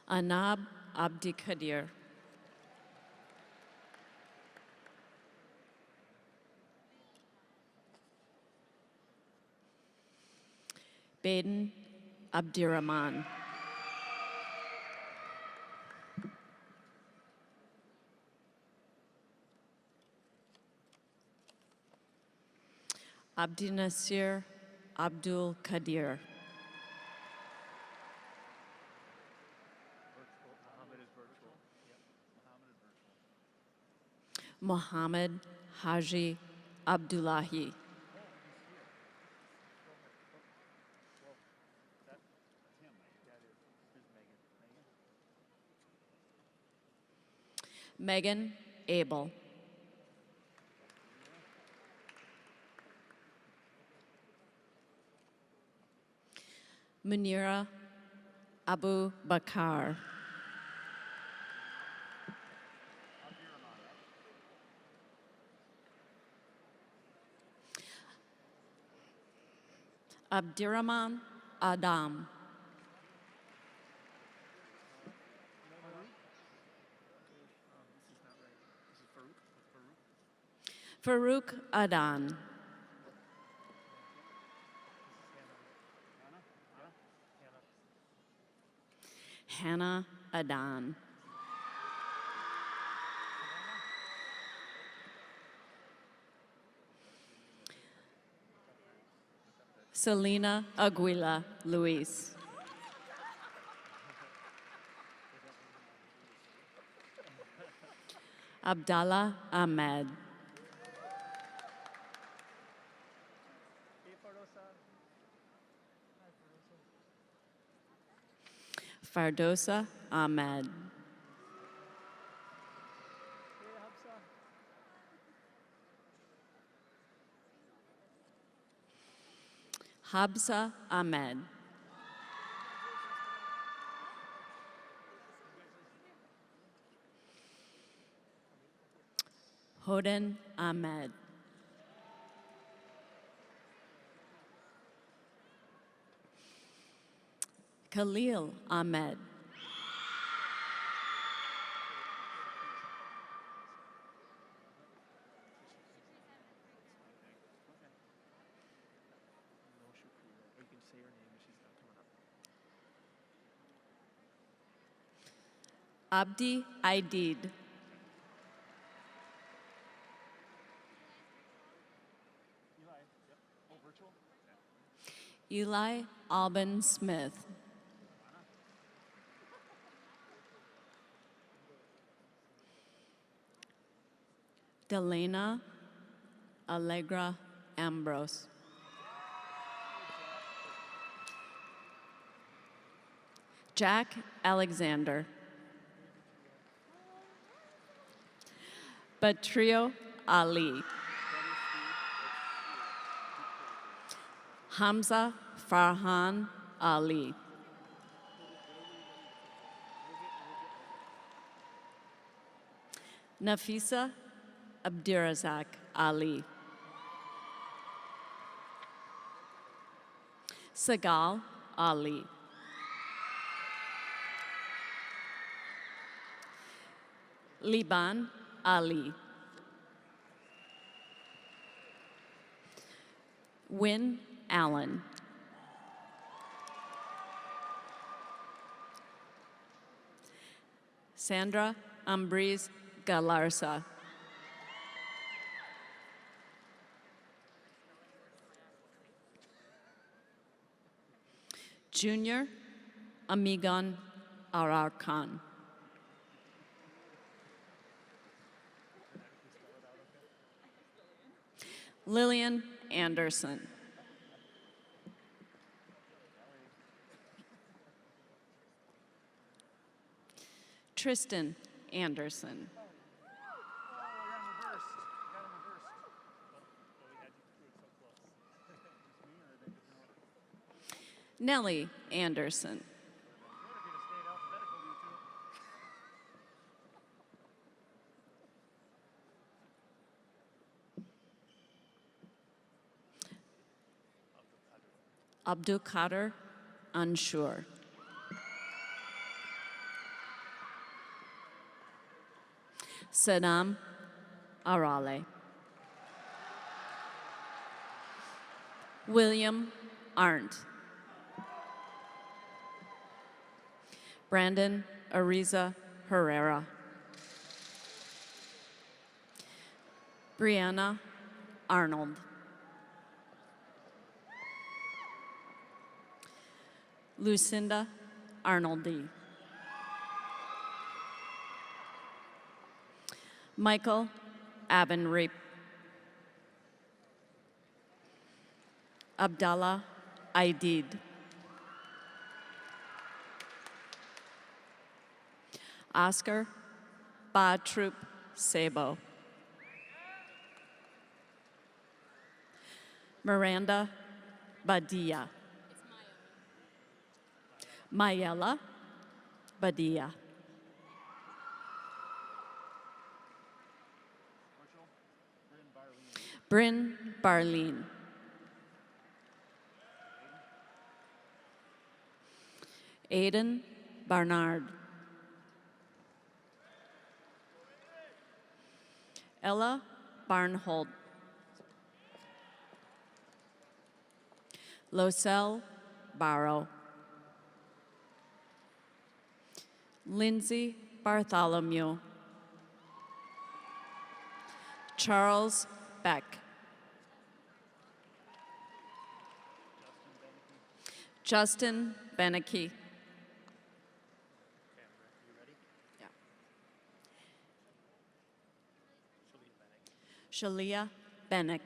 Anab Abdi Kadir. Baden Abdirahman. Abdi Nasir Abdul Kadir. Muhammad Haji Abdullahi. Megan Abel. Munira Abu Bakar. Abdirahman Adam. Farouk Adan. Hannah Adan. Selena Aguila Luis. Abdallah Ahmed. Fardosa Ahmed. Habsa Ahmed. Hoden Ahmed. Khalil Ahmed. Abdi Aidid. Eli Alban Smith. Delena Allegra Ambrose. Jack Alexander. Batrio Ali. Hamza Farhan Ali. Nafisa Abdirazak Ali. Sagal Ali. Liban Ali. Win Allen. Sandra Ambriz Galarza. Junior Amigan Ararkan. Lillian Anderson. Tristan Anderson. Nellie Anderson. Abdul Qadir Ansur. Saddam Arale. William Arndt. Brandon Ariza Herrera. Brianna Arnold. Lucinda Arnoldi. Michael Abenreep. Abdallah Aidid. Oscar Batroop Sabo. Miranda Badia. Mayela Badia. Bryn Barleen. Aiden Barnard. Ella Barnhold. Losel Barrow. Lindsay Bartholomew. Charles Beck. Justin Beneke. Yeah. Shalia Benek.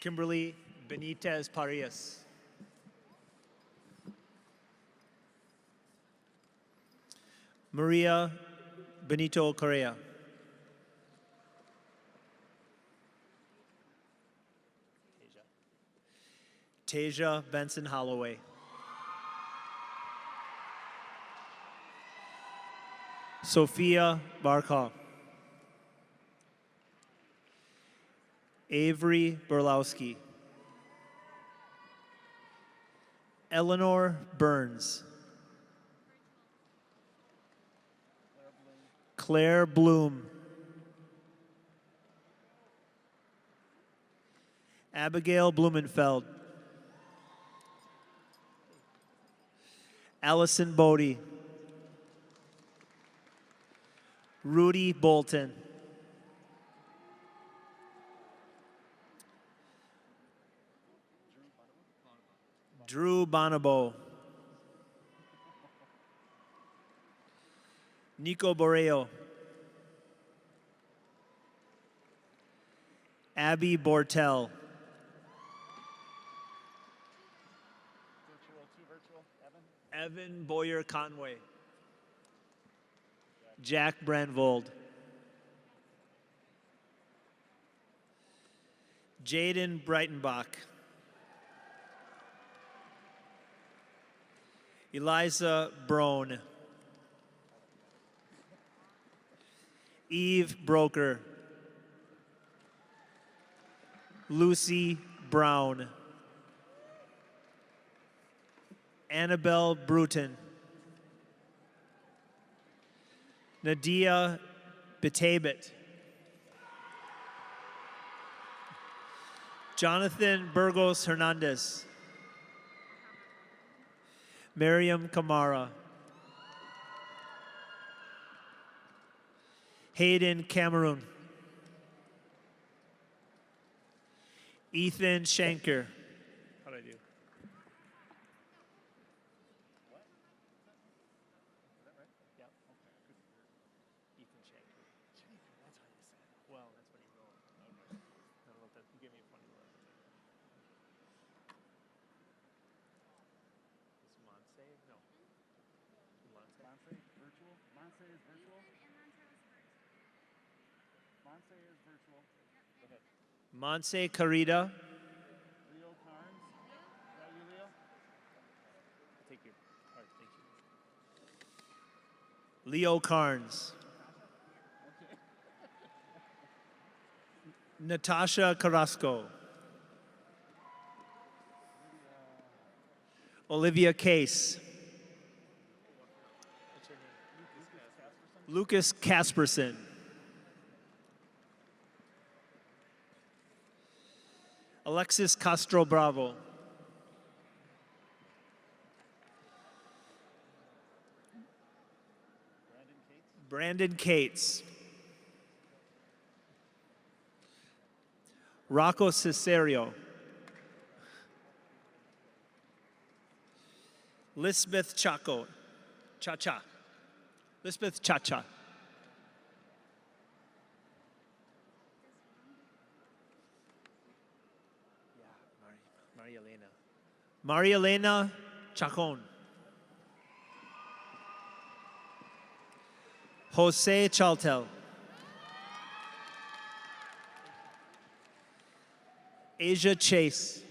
Kimberly Benitez Parias. Maria Benito Correa. Tasia Benson Holloway. Sophia Barkov. Avery Berlowski. Eleanor Burns. Claire Bloom. Abigail Blumenfeld. Allison Bodie. Rudy Bolton. Drew Bonobo. Nico Borreo. Abby Bortel. Evan Boyer Conway. Jack Brandvold. Jaden Breitenbach. Eliza Brown. Eve Broker. Lucy Brown. Annabelle Bruton. Nadia Betabit. Jonathan Burgos Hernandez. Miriam Kamara. Hayden Cameroon. Ethan Shanker. How'd I do? Ethan Shanker. That's how you say it. Well, that's what he wrote. Okay. I don't know if that, you gave me a funny look. Is Monse? No. Monse? Monse virtual? Monse is virtual? Monse is virtual. Go ahead. Monse Carida. Leo Carnes. Is that you, Leo? Take your card. Thank you. Leo Carnes. Natasha Carrasco. Olivia Case. Lucas Casperson. Alexis Castro Bravo. Brandon Cates. Rocco Cesario. Lisbeth Chaco. Cha-cha. Lisbeth Cha-cha. Maria Elena. Maria Elena Chacon. Jose Chaltel. Asia Chase.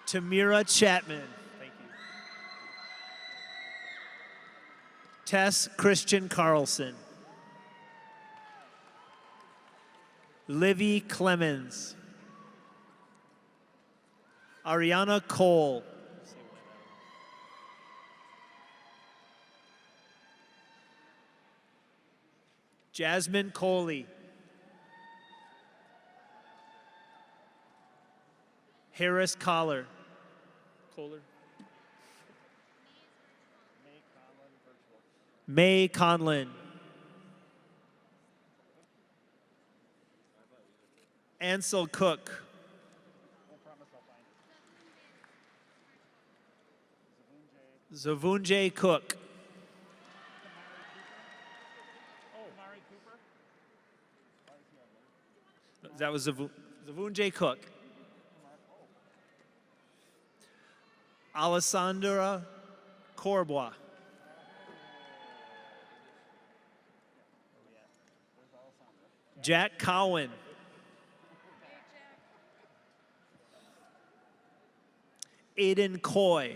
Tamira Chapman. Thank you. Tess Christian Carlson. Livy Clemens. Ariana Cole. Jasmine Coley. Harris Collar. Kohler. May Conlin. Ansel Cook. Zavunjay Cook. That was Zavunjay Cook. Alessandra Corbois. Jack Cowan. Aiden Coy.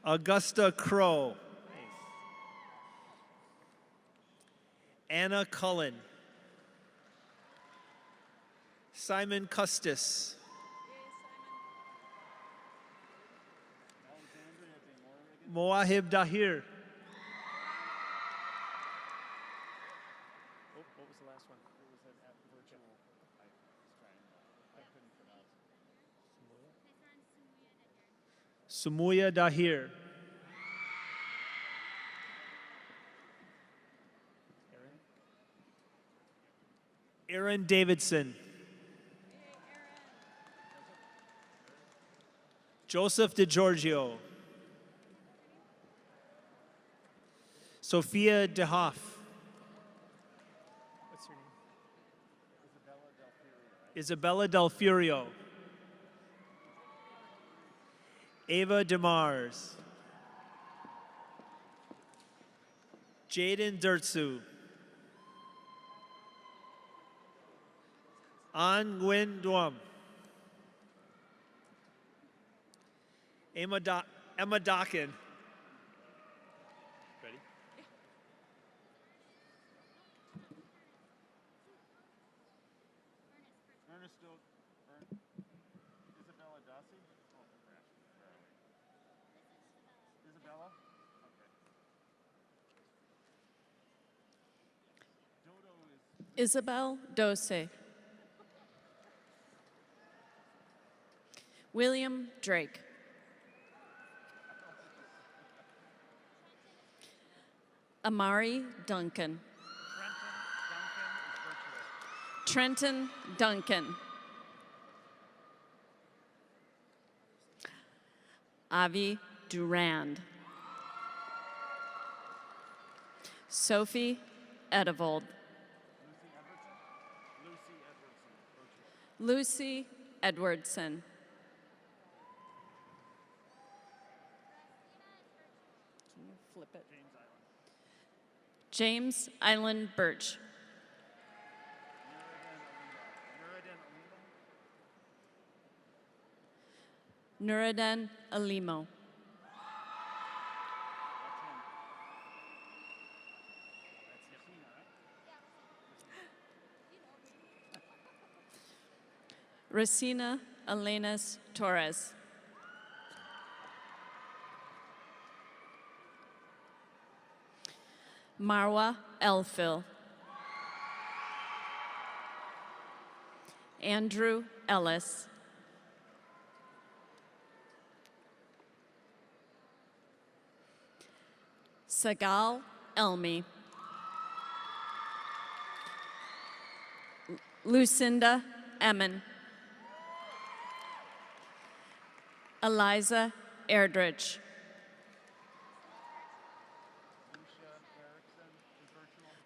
Augusta Crow. Anna Cullen. Simon Custis. Moahib Dahir. What was the last one? It was at virtual. I couldn't pronounce it. Sumuya Dahir. Aaron Davidson. Joseph DeGiorgio. Sophia DeHoff. What's her name? Isabella Del Furio. Ava DeMars. Jaden Dirtsu. An Nguyen Duam. Emma Dockin. Ready? Isabella Dossi? Oh, Isabella? Okay. Isabel Dose. William Drake. Amari Duncan. Trenton Duncan. Avi Durand. Sophie Edevold. Lucy Edwardson. Can you flip it? James Island Birch. Nuruddin Alimo. Racina Elenas Torres. Marwa Elfil. Andrew Ellis. Sagal Elmi. Lucinda Emmon. Eliza Erdrich.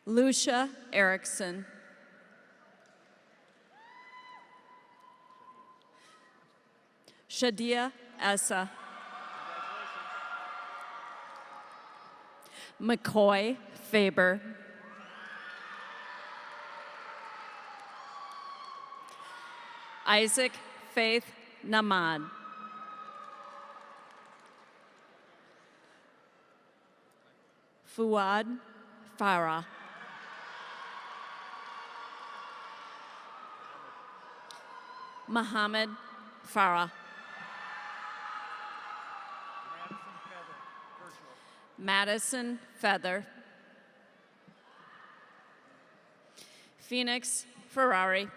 Lucia Erickson. Shadia Essa. McCoy Faber. Isaac Faith Namad. Fuad Farah. Muhammad Farah. Madison Feather. Phoenix Ferrari.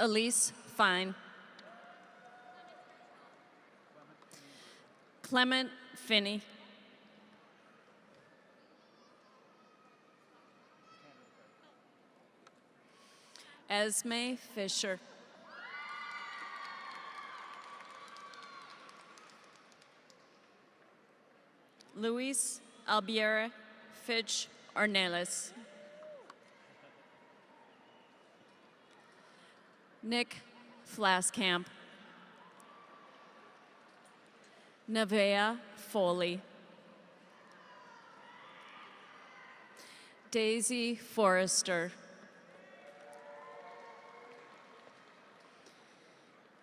Elise Fine. Clement Finney. Esme Fisher. Luis Albiera Fitch Ornelas. Nick Flaskamp. Nevea Foley. Daisy Forrester.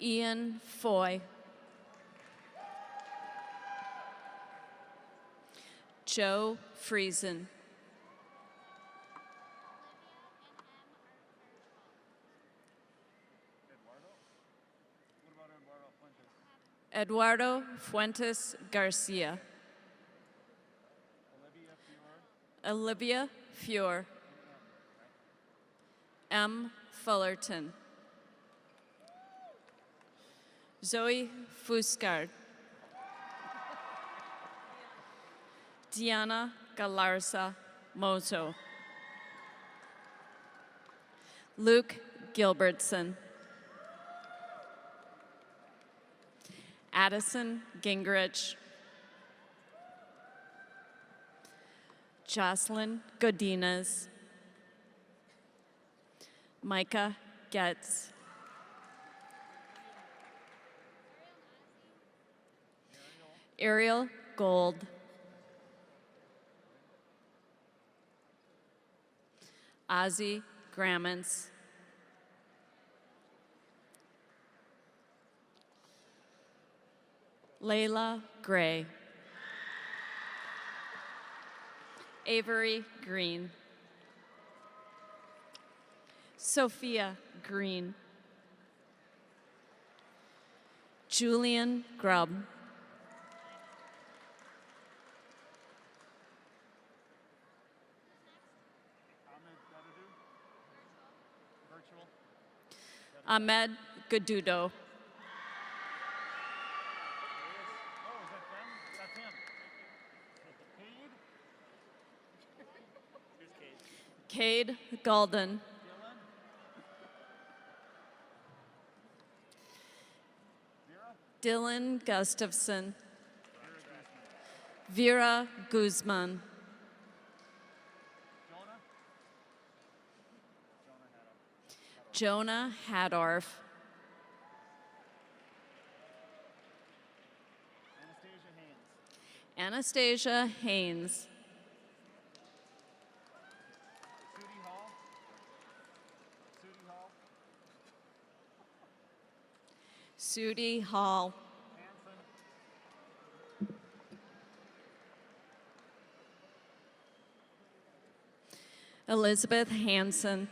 Ian Foy. Joe Friesen. Eduardo Fuentes Garcia. Olivia Fior. M. Fullerton. Zoe Fuscard. Diana Galarza Mozo. Luke Gilbertson. Addison Gingrich. Jocelyn Godinez. Micah Getz. Ariel Gold. Ozzy Grammons. Layla Gray. Avery Green. Sophia Green. Julian Grubb. Ahmed Gadudo. Cade Golden. Dylan Gustafson. Vera Guzman. Jonah Hadorf. Anastasia Haynes. Sudie Hall. Elizabeth Hanson.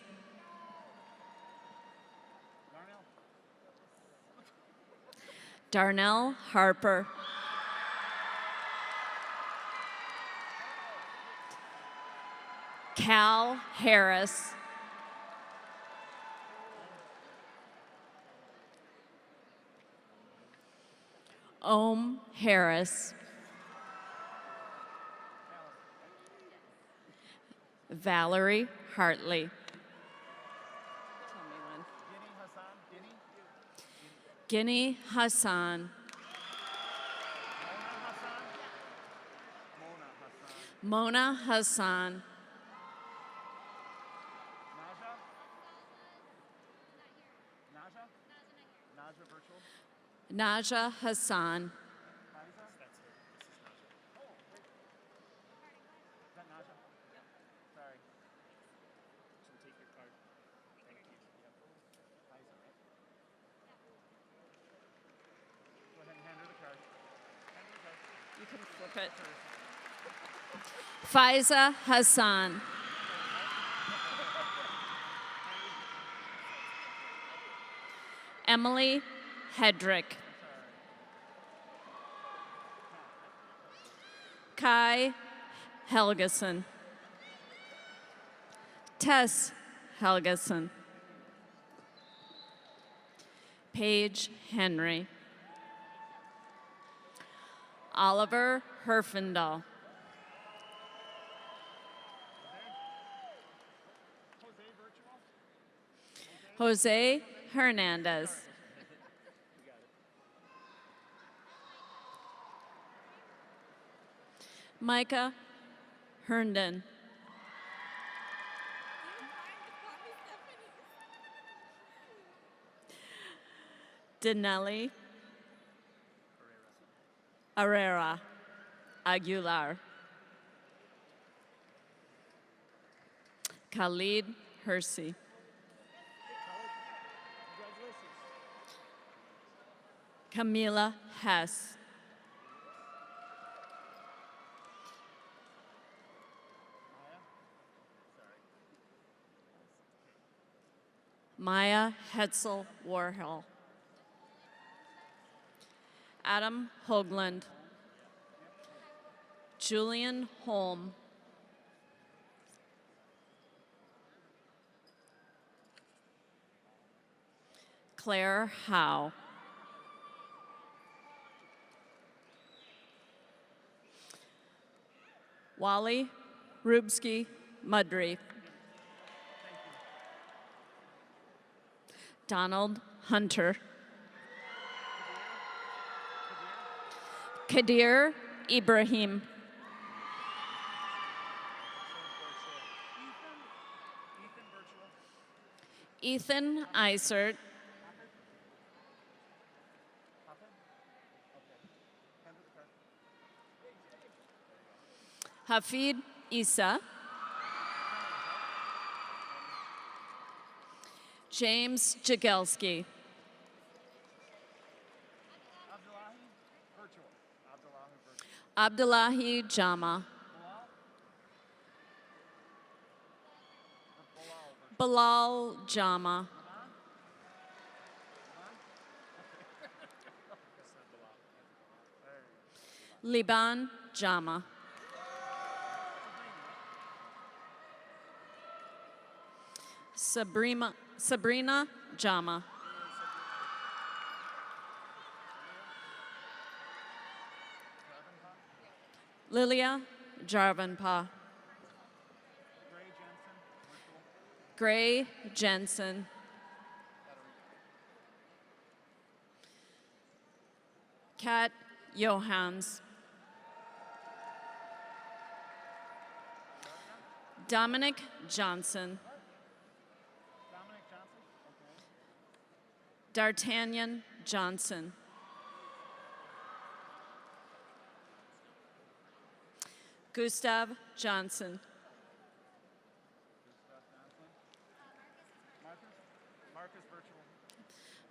Darnell Harper. Cal Harris. Ohm Harris. Valerie Hartley. Guinea Hassan. Mona Hassan. Naja Hassan. You can flip it. Faiza Hassan. Emily Hedrick. Kai Helgeson. Tess Helgeson. Paige Henry. Oliver Herfindahl. Jose Hernandez. Micah Herndon. Denelli Herrera Aguilar. Khalid Hersey. Camila Hess. Maya Hetzel Warhill. Adam Hoagland. Julian Holm. Claire Howe. Wally Rubsky Mudry. Donald Hunter. Kadir Ibrahim. Ethan Isert. Hafid Isa. James Jagelski. Abdullahi Jama. Bilal Jama. Liban Jama. Sabrina Jama. Lilia Jarvanpa. Gray Jensen. Kat Johans. Dominic Johnson. D'Artagnan Johnson. Gustav Johnson.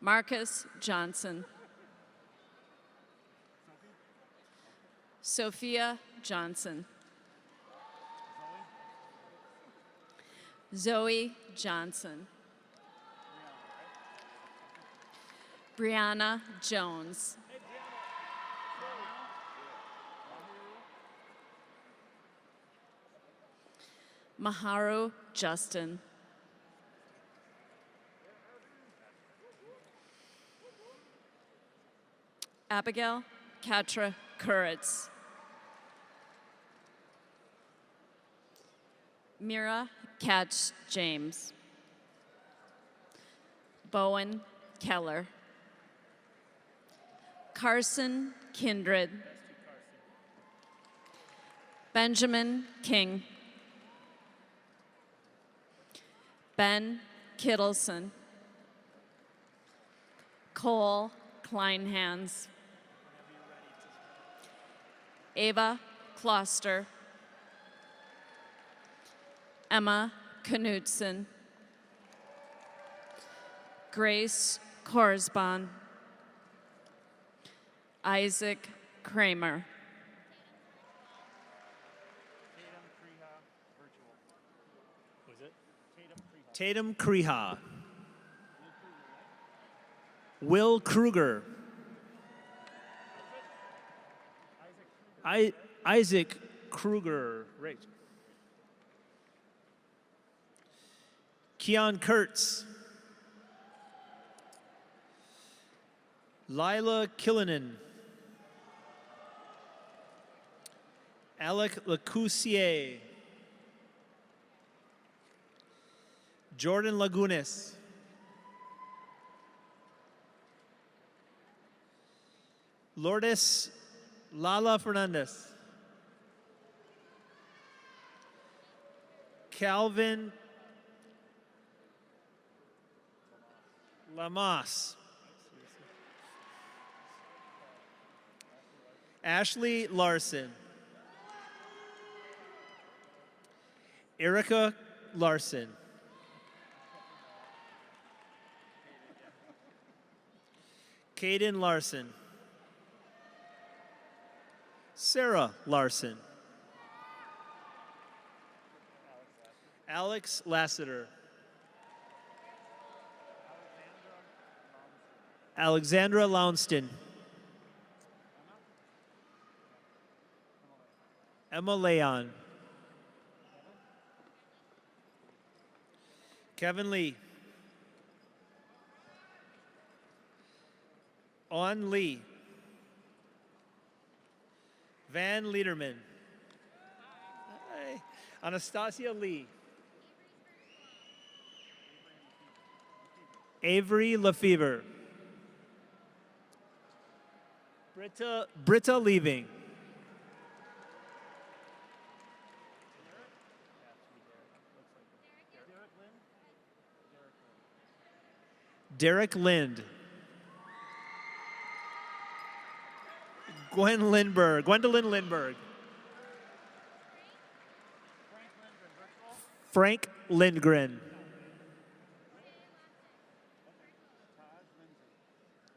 Marcus Johnson. Sophia Johnson. Zoe Johnson. Brianna Jones. Maharu Justin. Abigail Katra Kuritz. Mira Katz James. Bowen Keller. Carson Kindred. Benjamin King. Ben Kittleson. Cole Kleinhans. Ava Kloster. Emma Knudsen. Grace Korsban. Isaac Kramer. Tatum Kreha. Will Kruger. Isaac Kruger. Right. Keon Kurtz. Lila Killinen. Alec Lacoussier. Jordan Lagunes. Lourdes Lala Fernandez. Calvin Lamas. Ashley Larson. Erica Larson. Caden Larson. Sarah Larson. Alex Lassiter. Alexandra Lounston. Emma Leon. Kevin Lee. On Lee. Van Liederman. Anastasia Lee. Avery Lefevre. Britta Leaving. Derek Lind. Gwendolyn Lindberg. Frank Lindgren.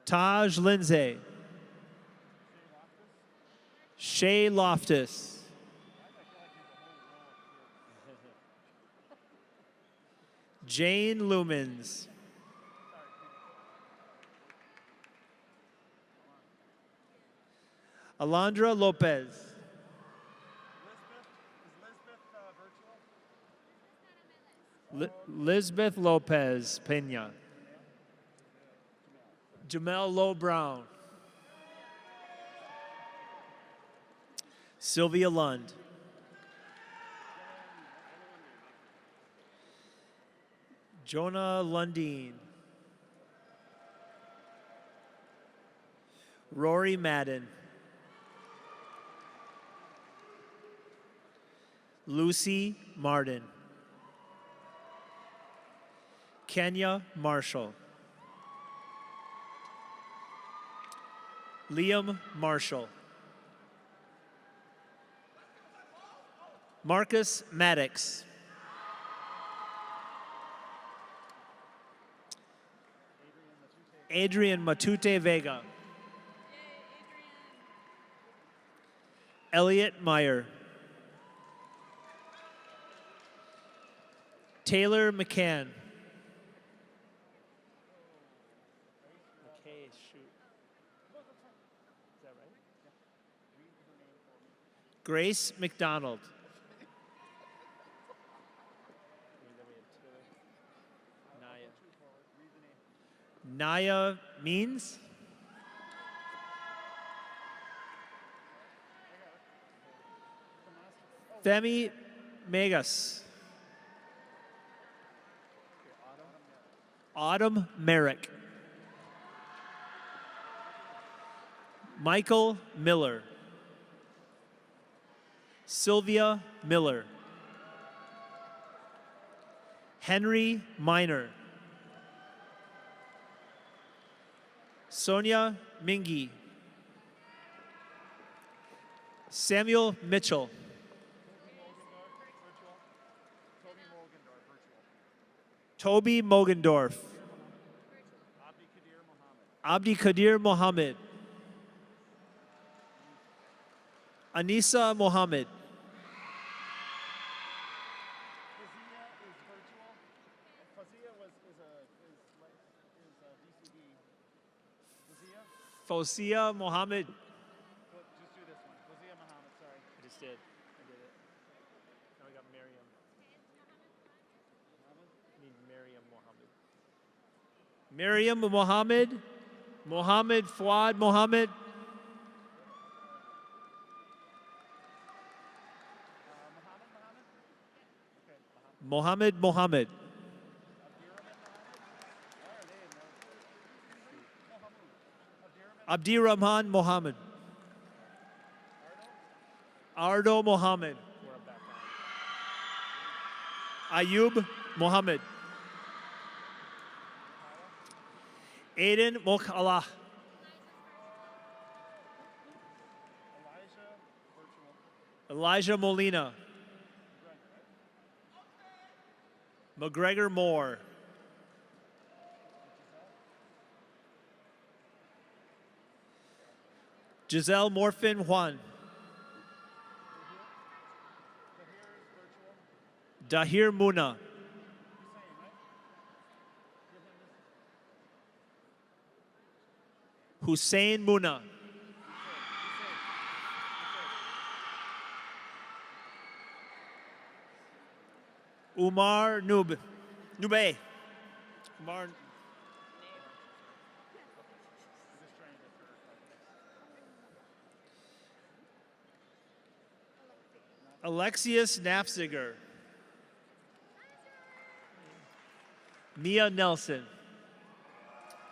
Taj Lindsay. Shay Loftus. Jane Lumens. Alondra Lopez. Lisbeth Lopez Pena. Jamel Lowe Brown. Sylvia Lund. Jonah Lundeen. Rory Madden. Lucy Martin. Kenya Marshall. Liam Marshall. Marcus Maddox. Adrian Matute Vega. Elliot Meyer. Taylor McCann. Grace McDonald. Naya Means. Femi Megas. Autumn Merrick. Michael Miller. Sylvia Miller. Henry Miner. Sonia Mingy. Samuel Mitchell. Toby Mogendorf. Abdi Kadir Mohammed. Anissa Mohammed. Fosia Mohammed. Just do this one. Fazia Muhammad, sorry. I just did. I did it. Now we got Miriam. Need Miriam Mohammed. Miriam Mohammed. Mohammed Fuad Mohammed. Mohammed Mohammed. Abdirahman Mohammed. Ardo Mohammed. Ayub Mohammed. Aiden Mokala. Elijah Molina. McGregor Moore. Giselle Morfin Juan. Dahir Muna. Hussein Muna. Umar Nube. Umar. Alexius Knapziger. Mia Nelson.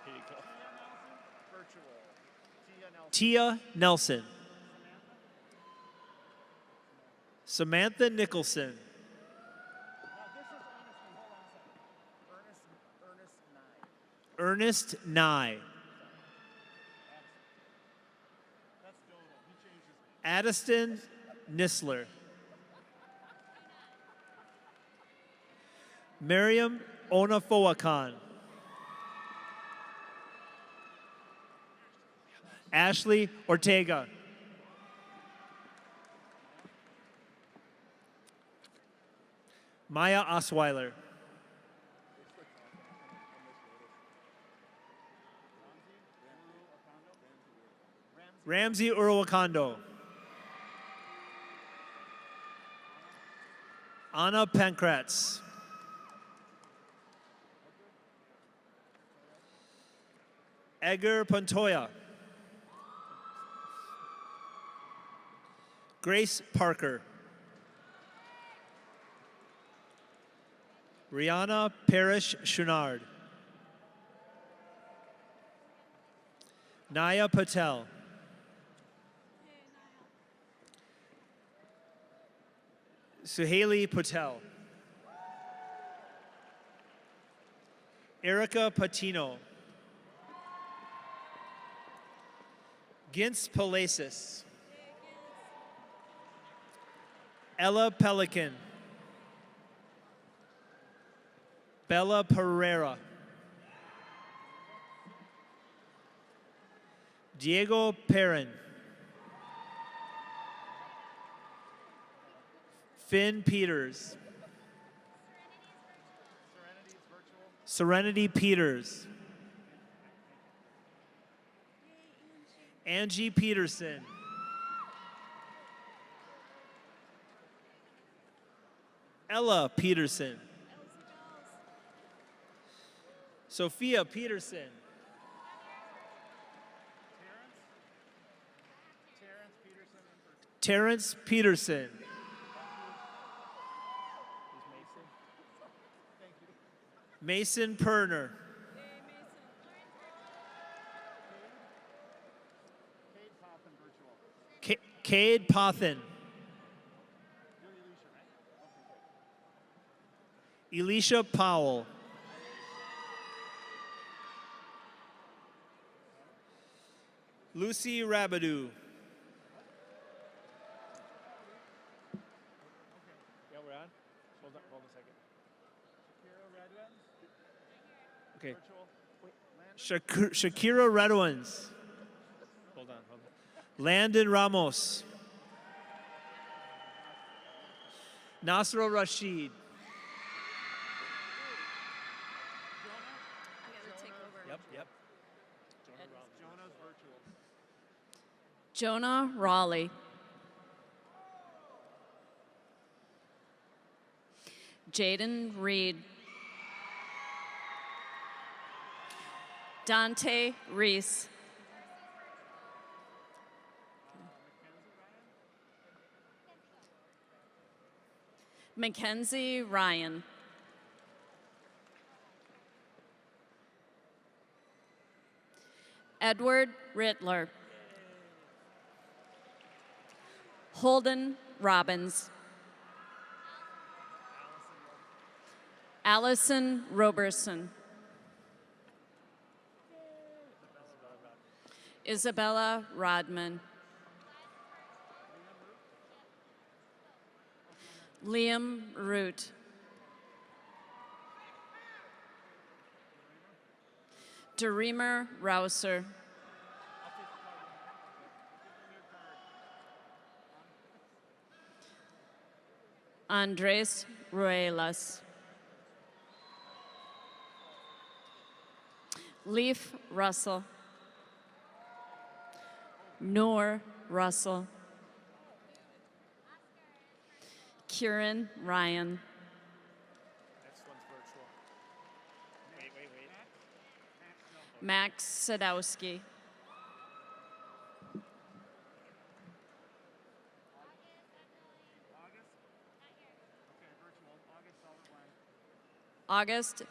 Here you go. Tia Nelson. Samantha Nicholson. Ernest Nye. Addiston Nisler. Miriam Onafoakan. Ashley Ortega. Maya Osweiler. Ramsey Uruwakando. Anna Pankratz. Edgar Pantoya. Grace Parker. Rihanna Parrish Shunard. Naya Patel. Suhaili Patel. Erica Patino. Gintz Palacis. Ella Pelican. Bella Pereira. Diego Perrin. Finn Peters. Serenity Peters. Angie Peterson. Ella Peterson. Sophia Peterson. Terrence Peterson. Mason Perner. Cade Pothin. Elisha Powell. Lucy Rabidou. Yeah, we're on. Hold on a second. Okay. Shakira Redwins. Hold on. Landon Ramos. Nasra Rashid. Yep. Jonah Raleigh. Jaden Reed. Dante Reese. Mackenzie Ryan. Edward Rittler. Holden Robbins. Allison Roberson. Isabella Rodman. Liam Root. Deremer Rouser. Andres Ruelas. Leaf Russell. Noor Russell. Kieran Ryan. Next one's virtual. Wait. Max Sadowski. August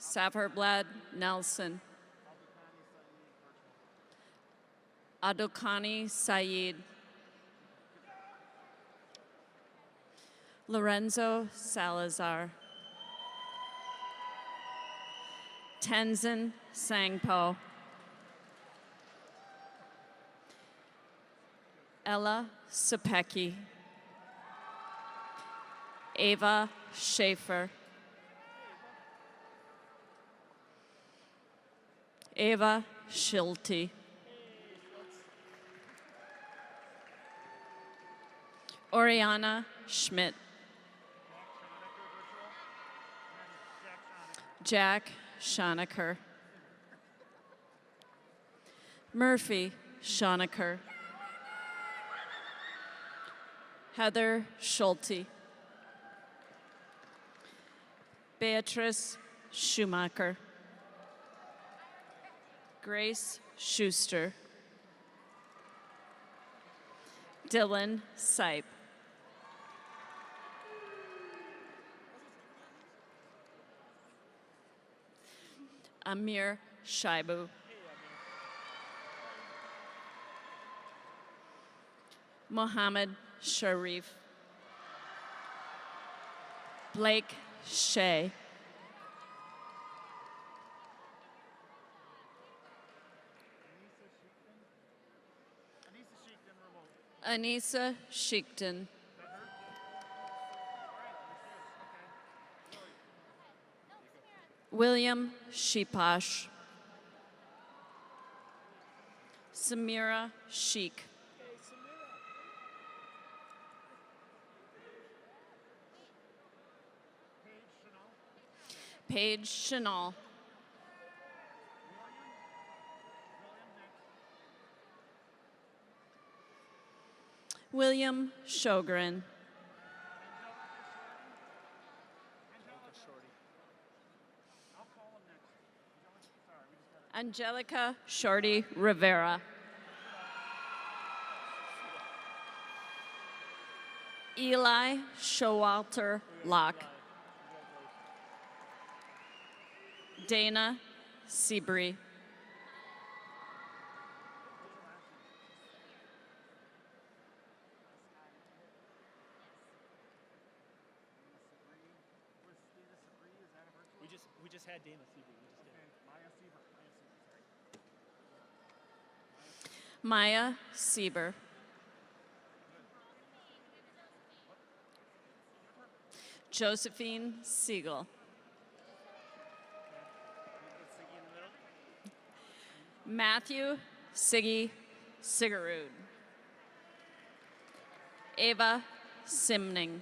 Safarblad Nelson. Adokani Saeed. Lorenzo Salazar. Tenzin Sangpo. Ella Sapecki. Ava Schaefer. Ava Schulte. Oriana Schmidt. Jack Schoneker. Murphy Schoneker. Heather Schulte. Beatrice Schumacher. Grace Schuster. Dylan Sipe. Amir Shaibu. Mohammed Sharif. Blake Shea. Anissa Sheikton. William Shipash. Samira Sheik. Paige Chanel. William Shogren. Angelica Shorty Rivera. Eli Showalter Locke. Dana Seabury. We just had Dana Seabury. Maya Sieber. Josephine Siegel. Matthew Siggy Sigarud. Ava Simning.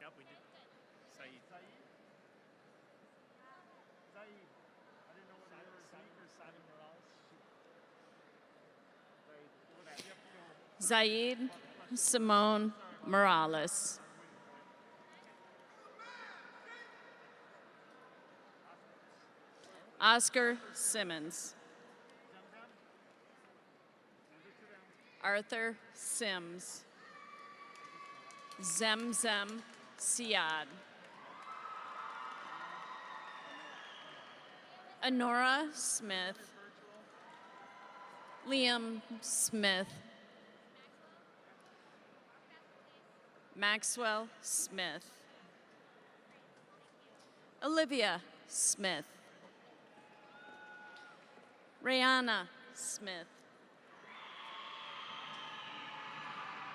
Yep, we did. Saeed. Zaid Simone Morales. Oscar Simmons. Arthur Sims. Zemzem Siad. Honora Smith. Liam Smith. Maxwell Smith. Olivia Smith. Rihanna Smith.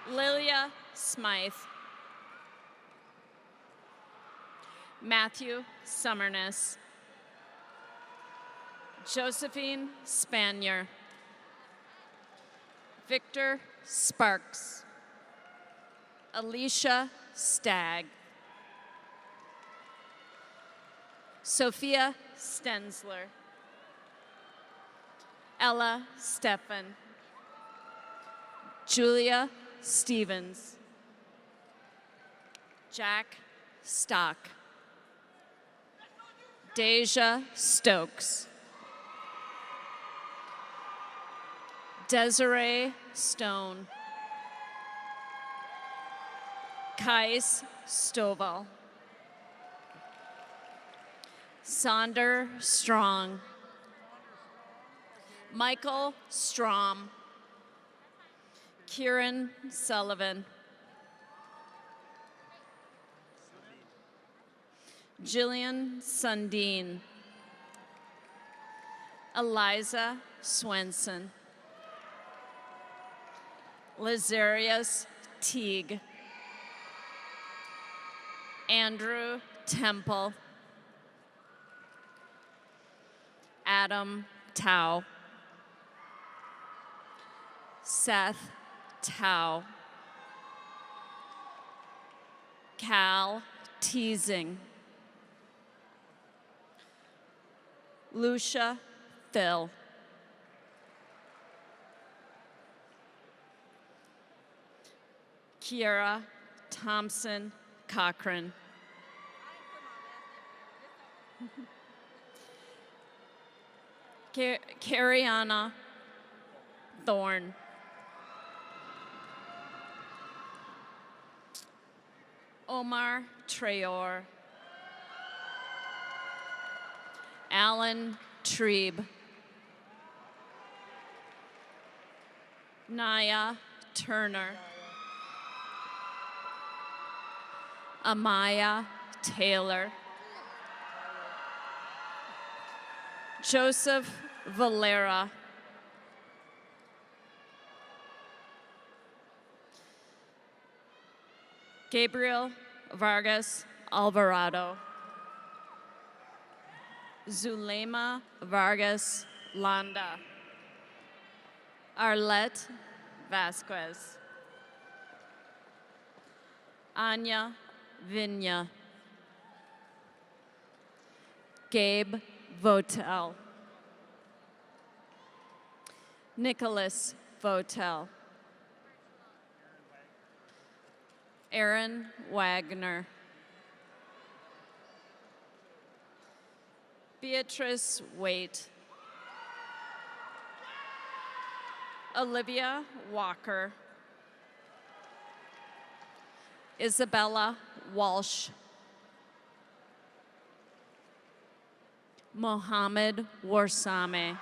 Lilia Smythe. Matthew Summerness. Josephine Spanier. Victor Sparks. Alicia Stagg. Sophia Stensler. Ella Steffen. Julia Stevens. Jack Stock. Deja Stokes. Desiree Stone. Kais Stovall. Sonder Strong. Michael Strom. Kieran Sullivan. Jillian Sundin. Eliza Swenson. Lazarius Teague. Andrew Temple. Adam Tao. Seth Tao. Cal Teasing. Lucia Phil. Kiera Thompson Cochran. Cariana Thorne. Omar Trayor. Alan Trebe. Naya Turner. Amaya Taylor. Joseph Valera. Gabriel Vargas Alvarado. Zulema Vargas Landa. Arlette Vasquez. Anya Vinya. Gabe Votel. Nicholas Votel. Aaron Wagner. Beatrice Waite. Olivia Walker. Isabella Walsh. Mohammed Warsame.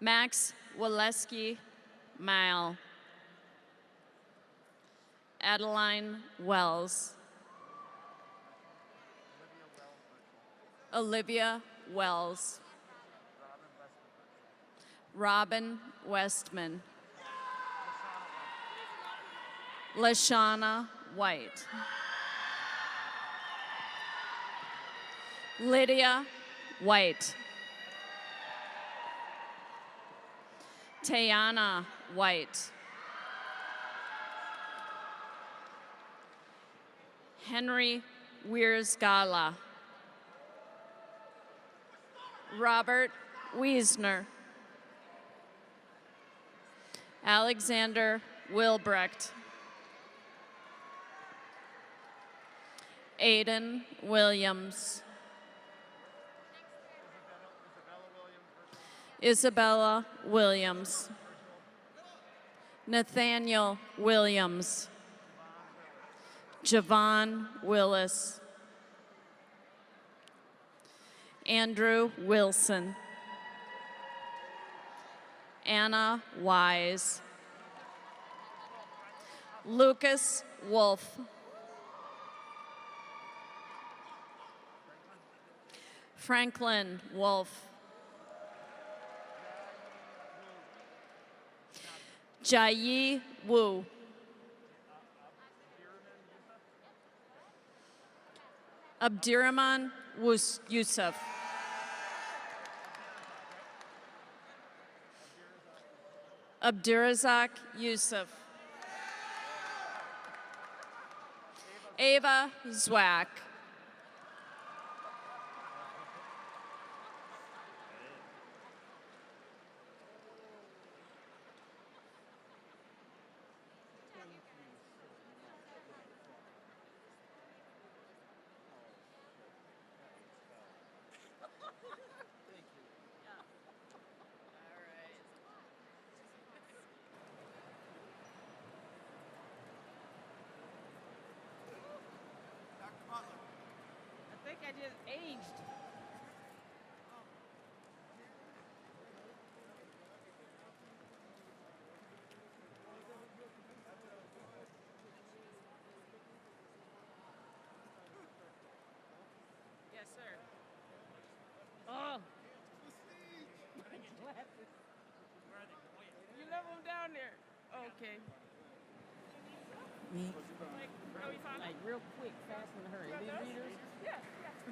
Max Waleski Mile. Adeline Wells. Olivia Wells. Robin Westman. Lashana White. Lydia White. Tayana White. Henry Wiersgala. Robert Wiesner. Alexander Wilbrecht. Aiden Williams. Isabella Williams. Nathaniel Williams. Javon Willis. Andrew Wilson. Anna Wise. Lucas Wolf. Franklin Wolf. Jai Wu. Abdirahman Yusuf. Abdirazak Yusuf. Ava Zwack. just aged. Yes, sir. Oh. You left them down there. Okay. Like real quick, fast and hurry. These readers? Yeah.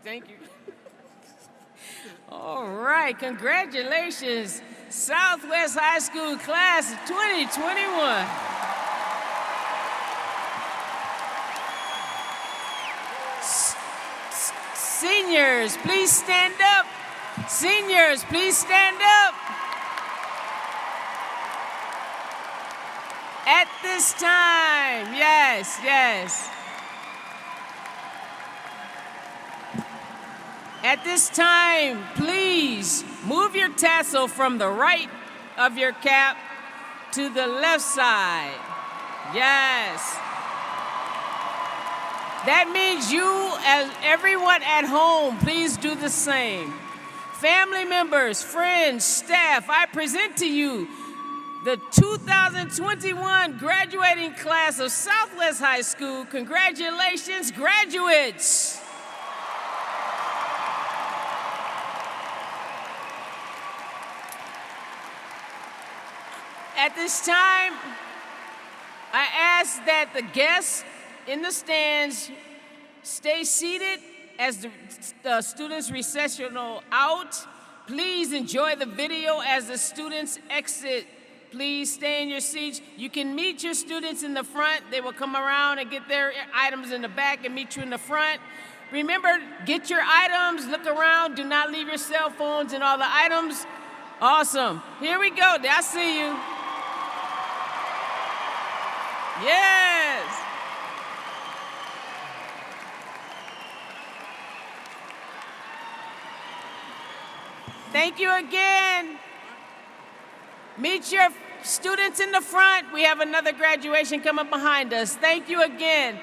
Thank you. All right, congratulations, Southwest High School class of 2021. Seniors, please stand up. Seniors, please stand up. At this time, yes, yes. At this time, please move your tassel from the right of your cap to the left side. Yes. That means you, as everyone at home, please do the same. Family members, friends, staff, I present to you the 2021 graduating class of Southwest High School. Congratulations, graduates. At this time, I ask that the guests in the stands stay seated as the students recessional out. Please enjoy the video as the students exit. Please stay in your seats. You can meet your students in the front. They will come around and get their items in the back and meet you in the front. Remember, get your items, look around, do not leave your cell phones and all the items. Awesome. Here we go. I see you. Yes. Thank you again. Meet your students in the front. We have another graduation coming behind us. Thank you again.